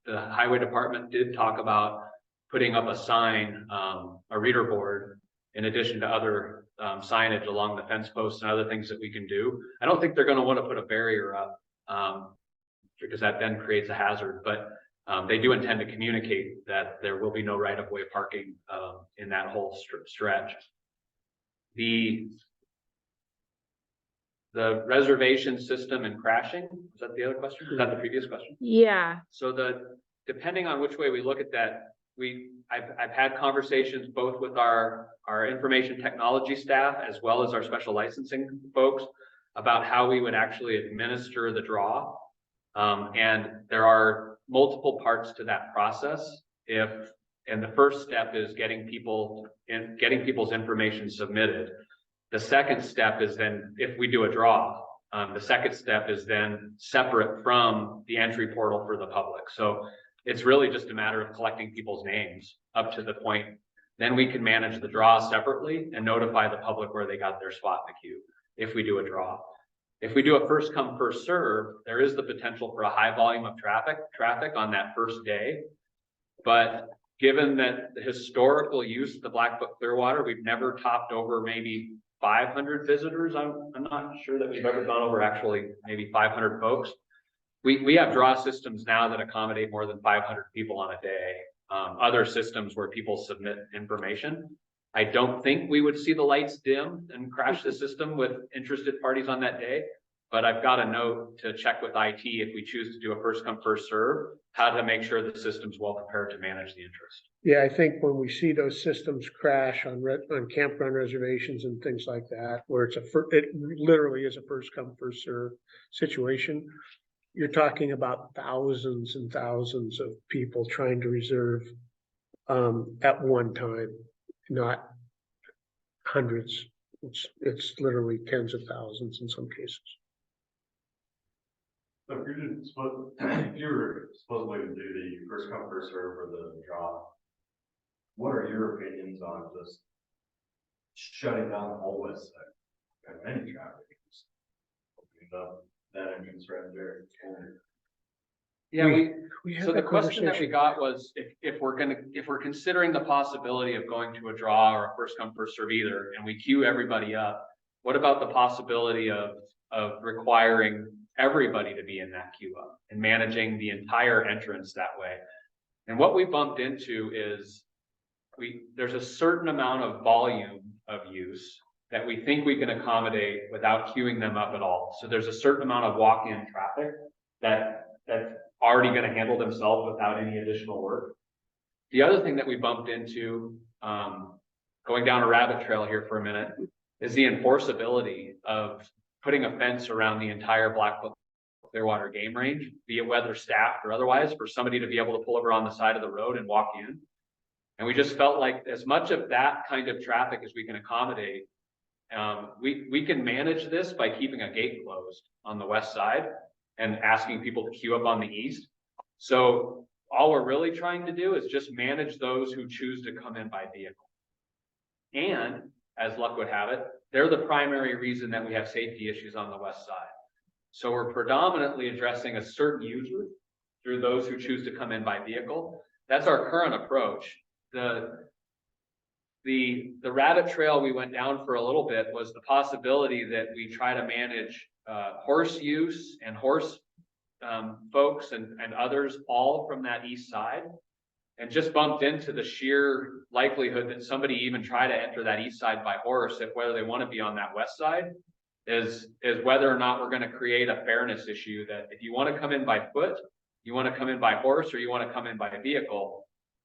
The highway department did talk about putting up a sign, a reader board, in addition to other signage along the fence posts and other things that we can do. I don't think they're going to want to put a barrier up because that then creates a hazard, but they do intend to communicate that there will be no right-of-way parking in that whole stretch. The reservation system and crashing, was that the other question? Was that the previous question? Yeah. So depending on which way we look at that, I've had conversations both with our information technology staff as well as our special licensing folks about how we would actually administer the draw. And there are multiple parts to that process. And the first step is getting people's information submitted. The second step is then, if we do a draw, the second step is then separate from the entry portal for the public. So it's really just a matter of collecting people's names up to the point. Then we can manage the draw separately and notify the public where they got their spot in the queue if we do a draw. If we do a first come, first serve, there is the potential for a high volume of traffic on that first day. But given that the historical use of the Blackfoot-Clearwater, we've never topped over maybe 500 visitors. I'm not sure that we've ever gone over actually maybe 500 folks. We have draw systems now that accommodate more than 500 people on a day. Other systems where people submit information. I don't think we would see the lights dim and crash the system with interested parties on that day. But I've got a note to check with IT if we choose to do a first come, first serve, how to make sure the system's well prepared to manage the interest. Yeah, I think when we see those systems crash on campground reservations and things like that, where it literally is a first come, first serve situation, you're talking about thousands and thousands of people trying to reserve at one time, not hundreds. It's literally tens of thousands in some cases. So if you were supposedly to do the first come, first serve or the draw, what are your opinions on just shutting down the whole west side of any traffic. Opening up that entrance right there. Yeah, We had so the that question that we conversation. got was if we're considering the possibility of going to a draw or a first come, first serve either, and we queue everybody up, what about the possibility of requiring everybody to be in that queue up and managing the entire entrance that way? And what we bumped into is there's a certain amount of volume of use that we think we can accommodate without queuing them up at all. So there's a certain amount of walk-in traffic that's already going to handle themselves without any additional work. The other thing that we bumped into, going down a rabbit trail here for a minute, is the enforceability of putting a fence around the entire Blackfoot-Clearwater game range, be it whether staffed or otherwise, for somebody to be able to pull over on the side of the road and walk in. And we just felt like as much of that kind of traffic as we can accommodate, we can manage this by keeping a gate closed on the west side and asking people to queue up on the east. So all we're really trying to do is just manage those who choose to come in by vehicle. And as luck would have it, they're the primary reason that we have safety issues on the west side. So we're predominantly addressing a certain user through those who choose to come in by vehicle. That's our current approach. The rabbit trail we went down for a little bit was the possibility that we try to manage horse use and horse folks and others all from that east side, and just bumped into the sheer likelihood that somebody even try to enter that east side by horse, if whether they want to be on that west side, is whether or not we're going to create a fairness issue that if you want to come in by foot, you want to come in by horse, or you want to come in by vehicle,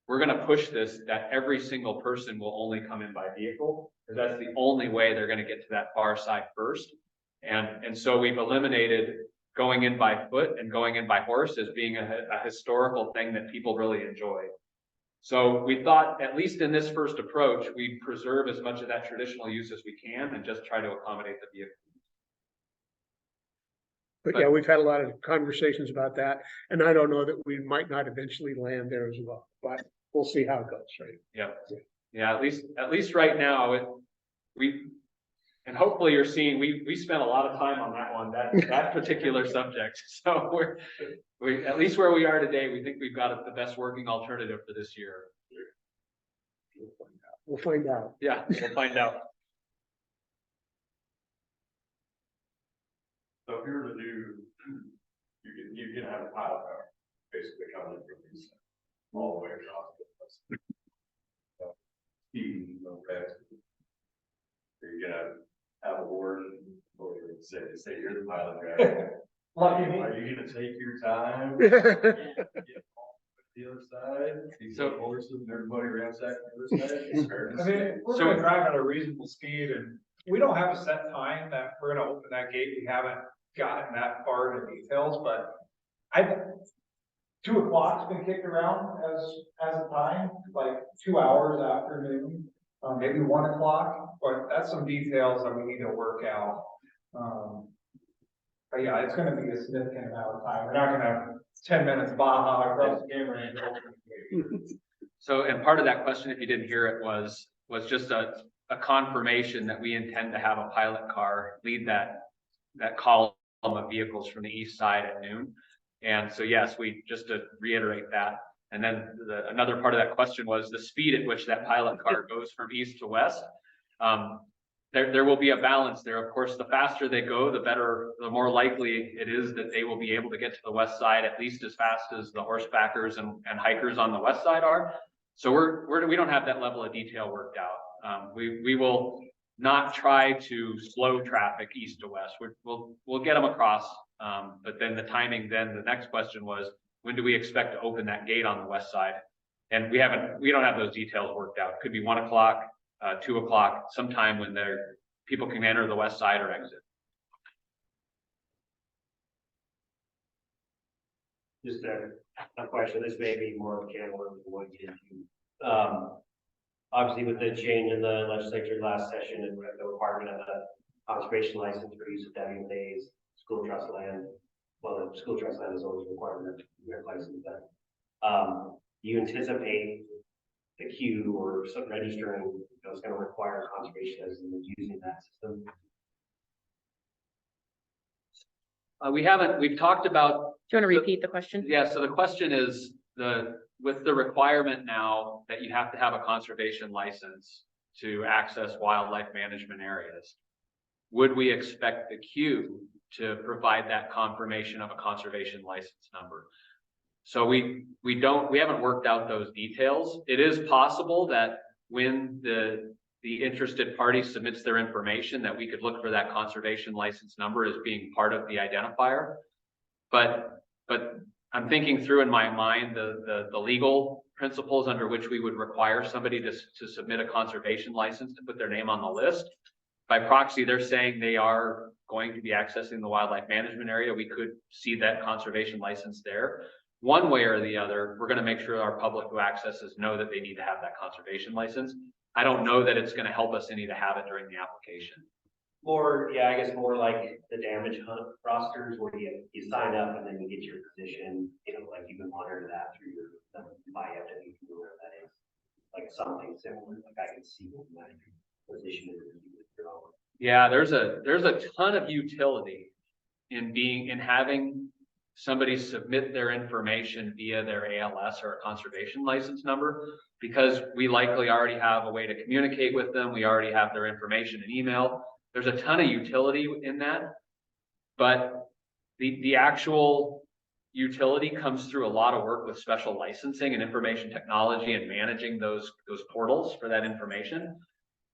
we're going to push this that every single person will only come in by vehicle, because that's the only way they're going to get to that far side first. And so we've eliminated going in by foot and going in by horse as being a historical thing that people really enjoy. So we thought, at least in this first approach, we preserve as much of that traditional use as we can and just try to accommodate the vehicle. But yeah, we've had a lot of conversations about that, and I don't know that we might not eventually land there as well, but we'll see how it goes, right? Yeah, at least right now, and hopefully you're seeing, we spent a lot of time on that one, that particular subject. So we at least where we are today, we think we've got the best working alternative for this year. We'll find out. Yeah, we'll find out. So if you were to do, you can have a pilot car basically coming in from the east side, all the way across the west. Speed, no rest. You're gonna have a warden or say you're the pilot guy. Are you gonna take your time? Get off the other side? So horses and everybody ransack the other side? I mean, we're gonna drive at a reasonable speed, and we don't have a set time that we're gonna open that gate. We haven't gotten that far into details, but 2 o'clock's been kicked around as a time, like 2 hours after noon, maybe 1 o'clock, but that's some details that we need to work out. But yeah, it's gonna be a significant amount of time. We're not gonna have 10 minutes Baja across the game range. So, and part of that question, if you didn't hear it, was just a confirmation that we intend to have a pilot car lead that column of vehicles from the east side at noon. And so, yes, just to reiterate that. And then another part of that question was the speed at which that pilot car goes from east to west. There will be a balance there. Of course, the faster they go, the more likely it is that they will be able to get to the west side at least as fast as the horsebackers and hikers on the west side are. So we don't have that level of detail worked out. We will not try to slow traffic east to west. We'll get them across. But then the timing, the next question was, when do we expect to open that gate on the west side? And we don't have those details worked out. It could be 1 o'clock, 2 o'clock, sometime when people can enter the west side or exit. Just a question, this may be more of a can of worms than what you get into. Obviously with the change in the legislature last session and the requirement of the conservation license for use of WMA's school trust land, well, the school trust land is always required to have license that. You anticipate the queue or some registering, is going to require conservation as in using that system? We've talked about. Do you want to repeat the question? Yeah, so the question is with the requirement now that you have to have a conservation license to access wildlife management areas, would we expect the queue to provide that confirmation of a conservation license number? So we haven't worked out those details. It is possible that when the interested party submits their information, that we could look for that conservation license number as being part of the identifier. But I'm thinking through in my mind the legal principles under which we would require somebody to submit a conservation license to put their name on the list. By proxy, they're saying they are going to be accessing the wildlife management area. We could see that conservation license there. One way or the other, we're going to make sure our public who accesses know that they need to have that conservation license. I don't know that it's going to help us any to have it during the application. More, yeah, I guess more like the damage hunt rosters where you sign up and then you get your position, like you can monitor that through your FW, whatever that is. Like something similar, like I can see my position with your own. Yeah, there's a ton of utility in having somebody submit their information via their ALS or a conservation license number, because we likely already have a way to communicate with them. We already have their information in email. There's a ton of utility in that, but the actual utility comes through a lot of work with special licensing and information technology and managing those portals for that information.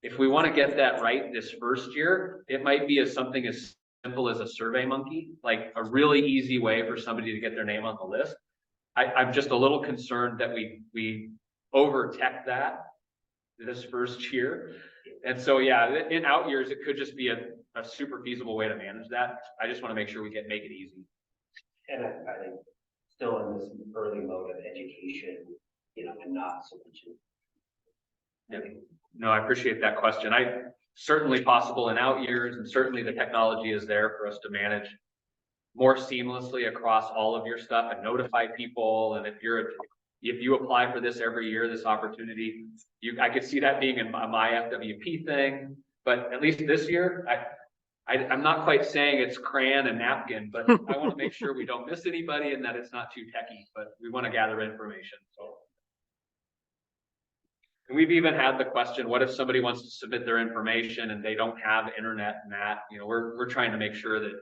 If we want to get that right this first year, it might be something as simple as a survey monkey, like a really easy way for somebody to get their name on the list. I'm just a little concerned that we over tech that this first year. And so, yeah, in out years, it could just be a super feasible way to manage that. I just want to make sure we make it easy. And I think still in this early mode of education, and not so much. No, I appreciate that question. Certainly possible in out years, and certainly the technology is there for us to manage more seamlessly across all of your stuff and notify people. And if you apply for this every year, this opportunity, I could see that being in my FWP thing. But at least this year, I'm not quite saying it's crayon and napkin, but I want to make sure we don't miss anybody and that it's not too techy, but we want to gather information. So. And we've even had the question, what if somebody wants to submit their information and they don't have internet and that, we're trying to make sure that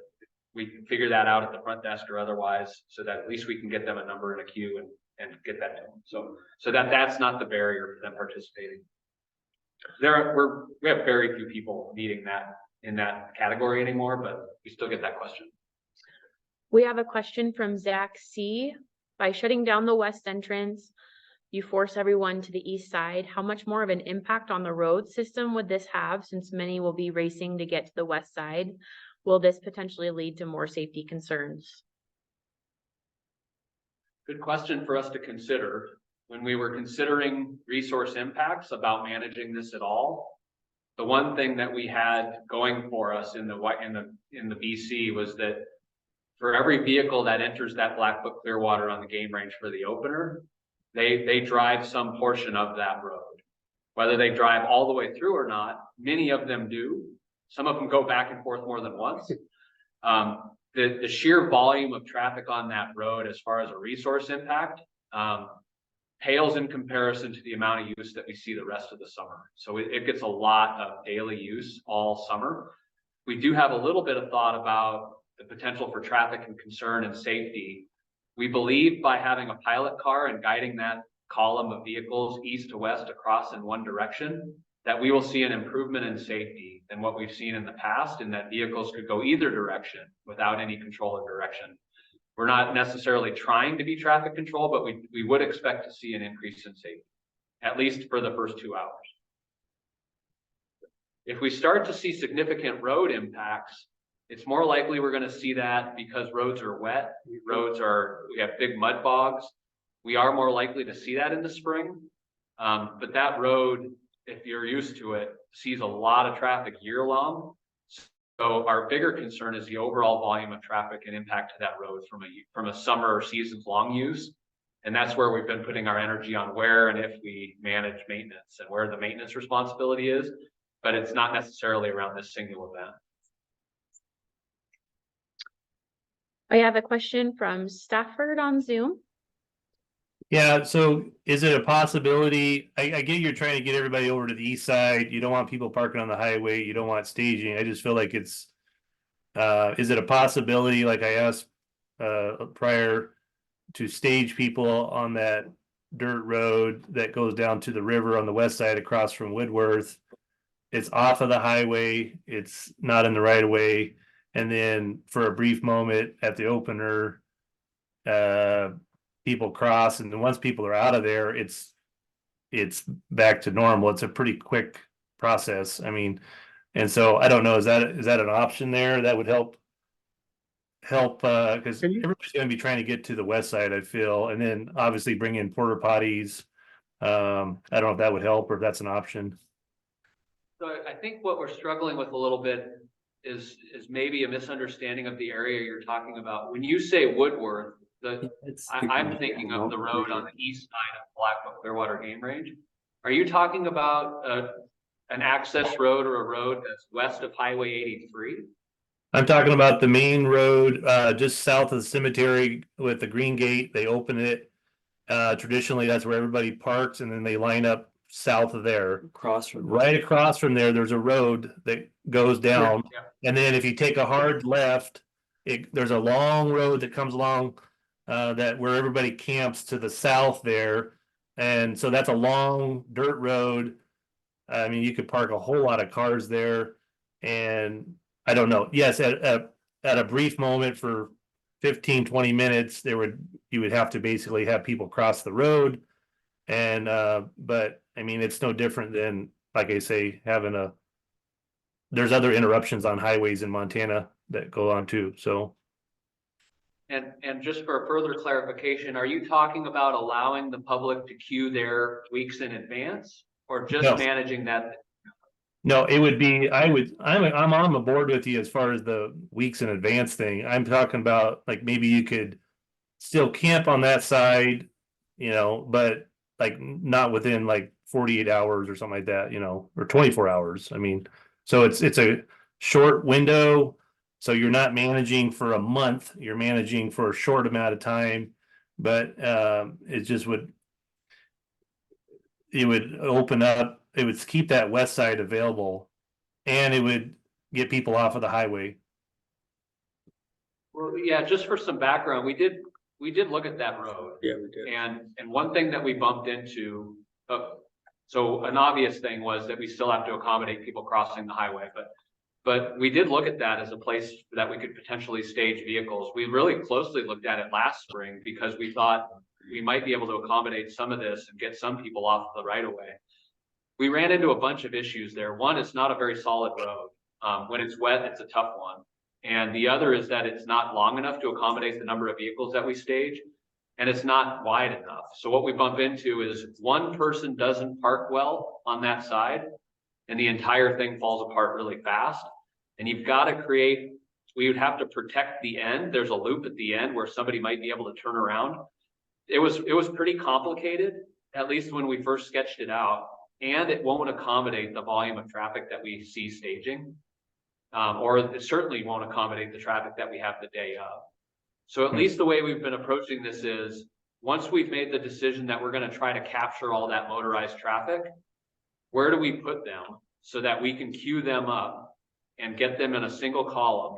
we can figure that out at the front desk or otherwise, so that at least we can get them a number in a queue and get that to them. So that's not the barrier for them participating. We have very few people needing that in that category anymore, but we still get that question. We have a question from Zach C. By shutting down the west entrance, you force everyone to the east side. How much more of an impact on the road system would this have, since many will be racing to get to the west side? Will this potentially lead to more safety concerns? Good question for us to consider. When we were considering resource impacts about managing this at all, the one thing that we had going for us in the BC was that for every vehicle that enters that Blackfoot-Clearwater on the game range for the opener, they drive some portion of that road. Whether they drive all the way through or not, many of them do. Some of them go back and forth more than once. The sheer volume of traffic on that road as far as a resource impact pales in comparison to the amount of use that we see the rest of the summer. So it gets a lot of daily use all summer. We do have a little bit of thought about the potential for traffic and concern and safety. We believe by having a pilot car and guiding that column of vehicles east to west across in one direction, that we will see an improvement in safety than what we've seen in the past, and that vehicles could go either direction without any control of direction. We're not necessarily trying to be traffic control, but we would expect to see an increase in safety, at least for the first 2 hours. If we start to see significant road impacts, it's more likely we're going to see that because roads are wet, we have big mud bogs. We are more likely to see that in the spring. But that road, if you're used to it, sees a lot of traffic year long. So our bigger concern is the overall volume of traffic and impact to that road from a summer or seasons long use. And that's where we've been putting our energy on where and if we manage maintenance and where the maintenance responsibility is, but it's not necessarily around this single event. I have a question from Stafford on Zoom. Yeah, so is it a possibility? I get you're trying to get everybody over to the east side. You don't want people parking on the highway. You don't want staging. I just feel like it's, is it a possibility, like I asked prior, to stage people on that dirt road that goes down to the river on the west side across from Woodworth? It's off of the highway. It's not in the right of way. And then for a brief moment at the opener, people cross, and then once people are out of there, it's back to normal. It's a pretty quick process. I mean, and so I don't know, is that an option there that would help because everybody's going to be trying to get to the west side, I feel, and then obviously bring in porta potties. I don't know if that would help or if that's an option. So I think what we're struggling with a little bit is maybe a misunderstanding of the area you're talking about. When you say Woodworth, I'm thinking of the road on the east side of Blackfoot-Clearwater Game Range. Are you talking about an access road or a road that's west of Highway 83? I'm talking about the main road, just south of the cemetery with the green gate. They open it. Traditionally, that's where everybody parks, and then they line up south of there. Right across from there, there's a road that goes down. Yeah. And then if you take a hard left, there's a long road that comes along that where everybody camps to the south there. And so that's a long dirt road. I mean, you could park a whole lot of cars there. And I don't know. Yes, at a brief moment for 15-20 minutes, you would have to basically have people cross the road. And but I mean, it's no different than, like I say, there's other interruptions on highways in Montana that go on too. So and just for further clarification, are you talking about allowing the public to queue there weeks in advance, or just managing that? No, it would be, I'm on the board with you as far as the weeks in advance thing. I'm talking about like maybe you could still camp on that side, but like not within like 48 hours or something like that, or 24 hours. I mean, so it's a short window. So you're not managing for a month, you're managing for a short amount of time, but it would open up. It would keep that west side available, and it would get people off of the highway. Well, yeah, just for some background, we did look at that road. Yeah, we did. And one thing that we bumped into, so an obvious thing was that we still have to accommodate people crossing the highway, but we did look at that as a place that we could potentially stage vehicles. We really closely looked at it last spring because we thought we might be able to accommodate some of this and get some people off the right of way. We ran into a bunch of issues there. One, it's not a very solid road. When it's wet, it's a tough one. And the other is that it's not long enough to accommodate the number of vehicles that we stage, and it's not wide enough. So what we bump into is one person doesn't park well on that side, and the entire thing falls apart really fast. And you've got to we would have to protect the end. There's a loop at the end where somebody might be able to turn around. It was pretty complicated, at least when we first sketched it out. And it won't accommodate the volume of traffic that we see staging, or it certainly won't accommodate the traffic that we have the day of. So at least the way we've been approaching this is, once we've made the decision that we're going to try to capture all that motorized traffic, where do we put them so that we can queue them up and get them in a single column?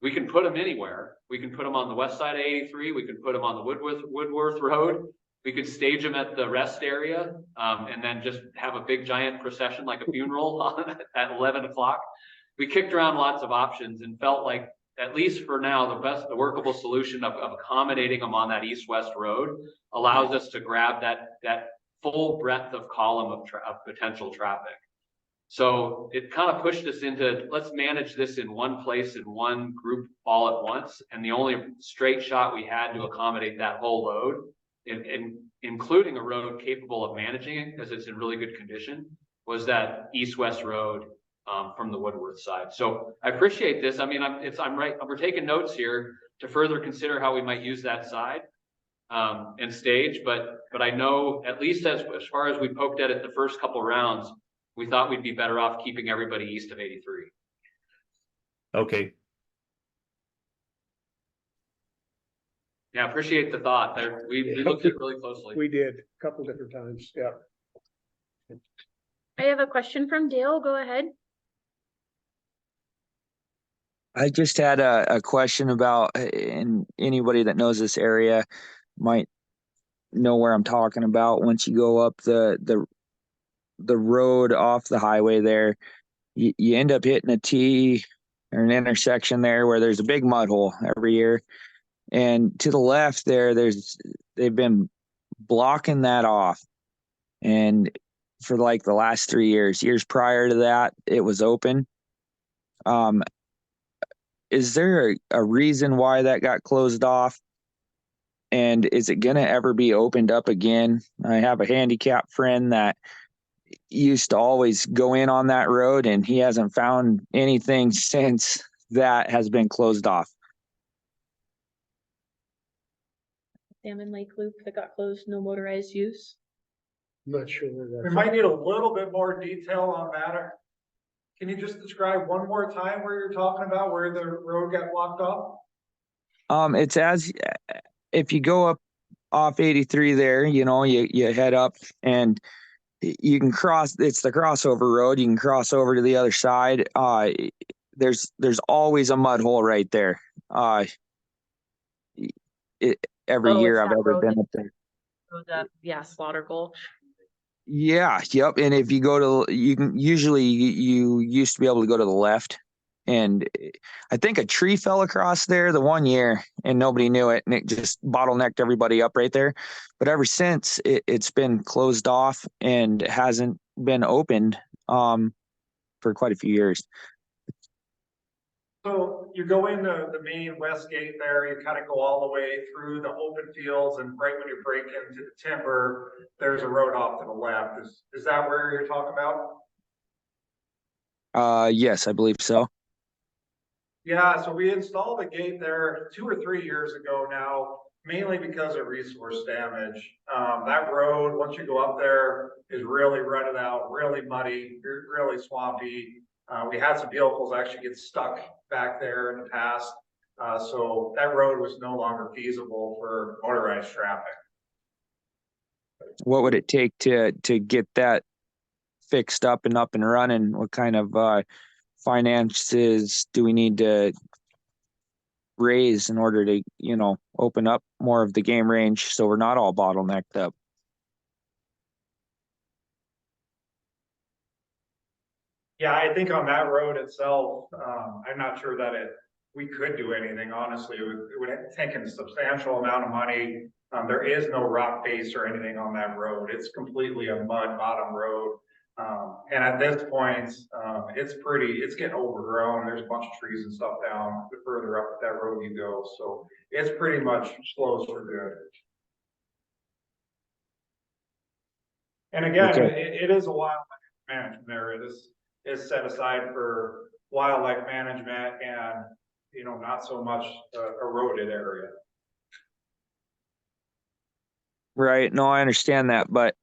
We can put them anywhere. We can put them on the west side of 83. We can put them on the Woodworth Road. We could stage them at the rest area, and then just have a big giant procession like a funeral at 11 o'clock. We kicked around lots of options and felt like, at least for now, the workable solution of accommodating them on that east-west road allows us to grab that full breadth of column of potential traffic. So it kind of pushed us into, let's manage this in one place, in one group all at once. And the only straight shot we had to accommodate that whole load, including a road capable of managing it because it's in really good condition, was that east-west road from the Woodworth side. So I appreciate this. I mean, we're taking notes here to further consider how we might use that side. and stage, but I know at least as far as we poked at it the first couple rounds, we thought we'd be better off keeping everybody east of 83. Okay, Yeah, appreciate the thought there. We looked at it really closely. We did a couple different times, yeah. I have a question from Dale. Go ahead. I just had a question about, and anybody that knows this area might know where I'm talking about. Once you go up the road off the highway there, you end up hitting a T or an intersection there where there's a big mud hole every year. And to the left there, they've been blocking that off. And for like the last 3 years prior to that, it was open. Is there a reason why that got closed off? And is it going to ever be opened up again? I have a handicapped friend that used to always go in on that road, and he hasn't found anything since that has been closed off. Salmon Lake Loop that got closed, no motorized use. I'm not sure where We that's. might need a little bit more detail on that. Can you just describe one more time where you're talking about where the road got blocked off? It's if you go up off 83 there, you head up and you can cross. It's the crossover road. You can cross over to the other side. There's always a mud hole right there. Every year I've ever been up there. Goes up, yeah, Slaughter Gulch. Yeah, yep. And if you go to, you can usually you used to be able to go to the left, and I think a tree fell across there the one year and nobody knew it, and it just bottlenecked everybody up right there. But ever since, it's been closed off and hasn't been opened for quite a few years. So you go into the main west gate there, you kind of go all the way through the open fields, and right when you break into the timber, there's a road off to the left. Is that where you're talking about? Yes, I believe so. Yeah, so we installed a gate there 2 or 3 years ago now, mainly because of resource damage. That road, once you go up there, is really rutted out, really muddy, really swampy. We had some vehicles actually get stuck back there in the past. So that road was no longer feasible for motorized traffic. What would it take to get that fixed up and running? What kind of finances do we need to raise in order to, open up more of the game range so we're not all bottlenecked up? Yeah, I think on that road itself, I'm not sure that we could do anything, honestly. It would take a substantial amount of money. There is no rock base or anything on that road. It's completely a mud bottom road. And at this point, it's getting overgrown. There's a bunch of trees and stuff down the further up that road you go. So it's pretty much closed for good. And again, Okay. it is a wildlife management area. This is set aside for wildlife management and, not so much eroded area. Right. No, I understand that, but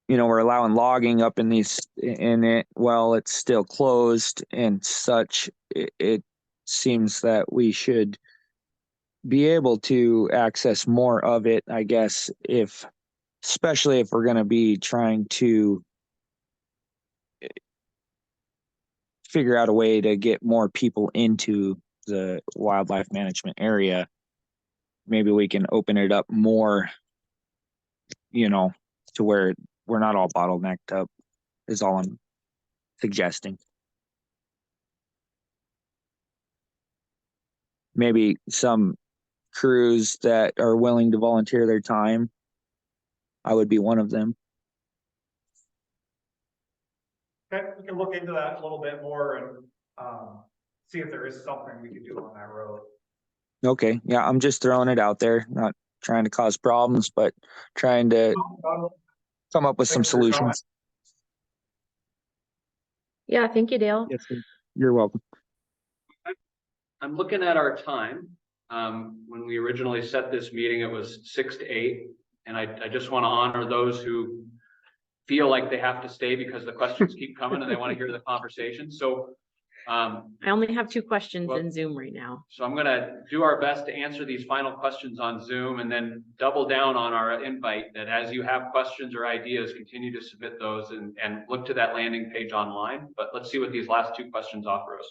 we're allowing logging up in it while it's still closed and such. It seems that we should be able to access more of it, I guess, especially if we're going to be trying to figure out a way to get more people into the wildlife management area. Maybe we can open it up more, to where we're not all bottlenecked up, is all I'm suggesting. Maybe some crews that are willing to volunteer their time. I would be one of them. Okay, we can look into that a little bit more and see if there is something we could do on that road. Okay. Yeah, I'm just throwing it out there, not trying to cause problems, but trying to come up with some Thanks for your comment. solutions. Yeah, thank you, Dale. Yes, sir. You're welcome. I'm looking at our time. when we originally set this meeting, it was 6 to 8. And I just want to honor those who feel like they have to stay because the questions keep coming and they want to hear the conversation. So I only have 2 questions well, in Zoom right now. so I'm going to do our best to answer these final questions on Zoom and then double down on our invite that as you have questions or ideas, continue to submit those and look to that landing page online. But let's see what these last 2 questions offer us.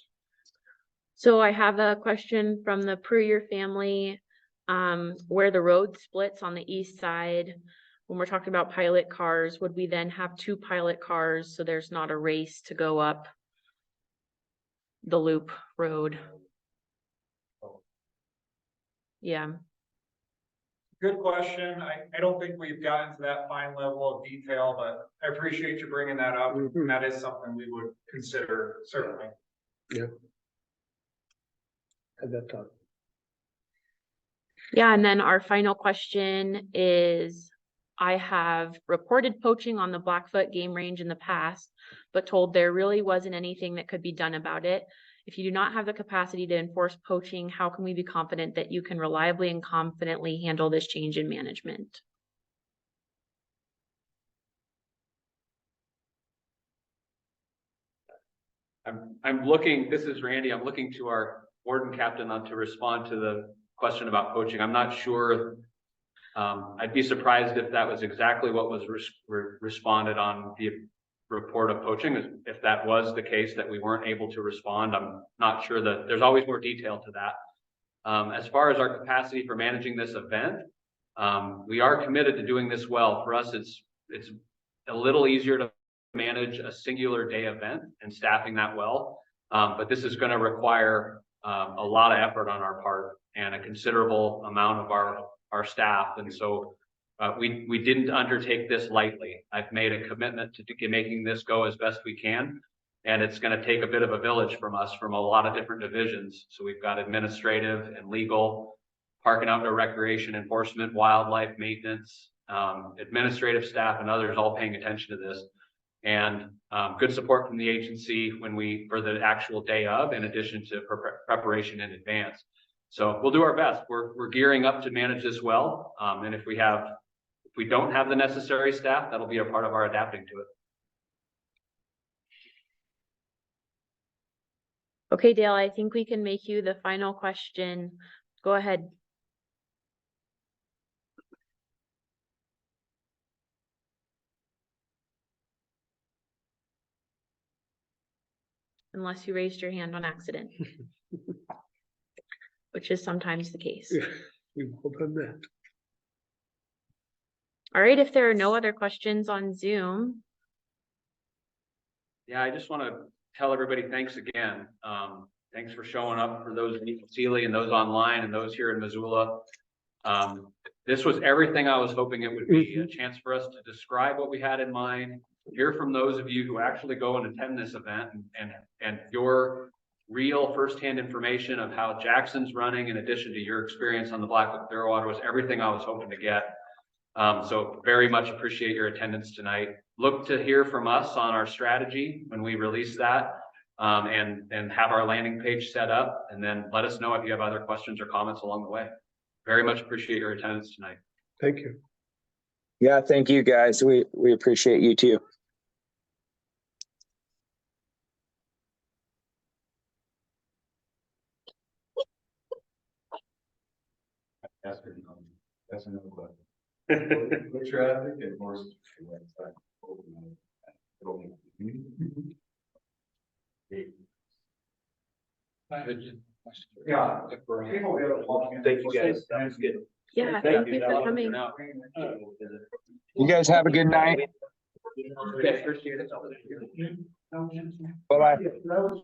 So I have a question from the Puryear family, where the road splits on the east side. When we're talking about pilot cars, would we then have 2 pilot cars so there's not a race to go up the loop road? Yeah. Good question. I don't think we've gotten to that fine level of detail, but I appreciate you bringing that up. And that is something we would consider, certainly. Yeah. Had that talk. Yeah, and then our final question is, I have reported poaching on the Blackfoot game range in the past, but told there really wasn't anything that could be done about it. If you do not have the capacity to enforce poaching, how can we be confident that you can reliably and confidently handle this change in management? I'm looking, this is Randy, I'm looking to our warden captain to respond to the question about poaching. I'm not sure. I'd be surprised if that was exactly what was responded on the report of poaching. If that was the case that we weren't able to respond, I'm not sure that there's always more detail to that. As far as our capacity for managing this event, we are committed to doing this well. For us, it's a little easier to manage a singular day event and staffing that well. But this is going to require a lot of effort on our part and a considerable amount of our staff. And so we didn't undertake this lightly. I've made a commitment to making this go as best we can. And it's going to take a bit of a village from us from a lot of different divisions. So we've got administrative and legal, park and outdoor recreation, enforcement, wildlife maintenance, administrative staff, and others all paying attention to this. And good support from the agency for the actual day of, in addition to preparation in advance. So we'll do our best. We're gearing up to manage this well. And if we don't have the necessary staff, that'll be a part of our adapting to it. Okay, Dale, I think we can make you the final question. Go ahead. Unless you raised your hand on accident, which is sometimes the case. We've all done that. All right, if there are no other questions on Zoom. Yeah, I just want to tell everybody thanks again. Thanks for showing up, for those in Sealy and those online and those here in Missoula. This was everything I was hoping it would be, a chance for us to describe what we had in mind, hear from those of you who actually go and attend this event and your real firsthand information of how Jackson's running, in addition to your experience on the Blackfoot-Clearwater, was everything I was hoping to get. So very much appreciate your attendance tonight. Look to hear from us on our strategy when we release that, and have our landing page set up, and then let us know if you have other questions or comments along the way. Very much appreciate your attendance tonight. Thank you. Yeah, thank you guys. We appreciate you too. That's another question. What traffic and horse. Yeah. Thank you guys. That was good. Yeah, thank you for coming. You guys have a good night. Okay, appreciate it. Bye-bye.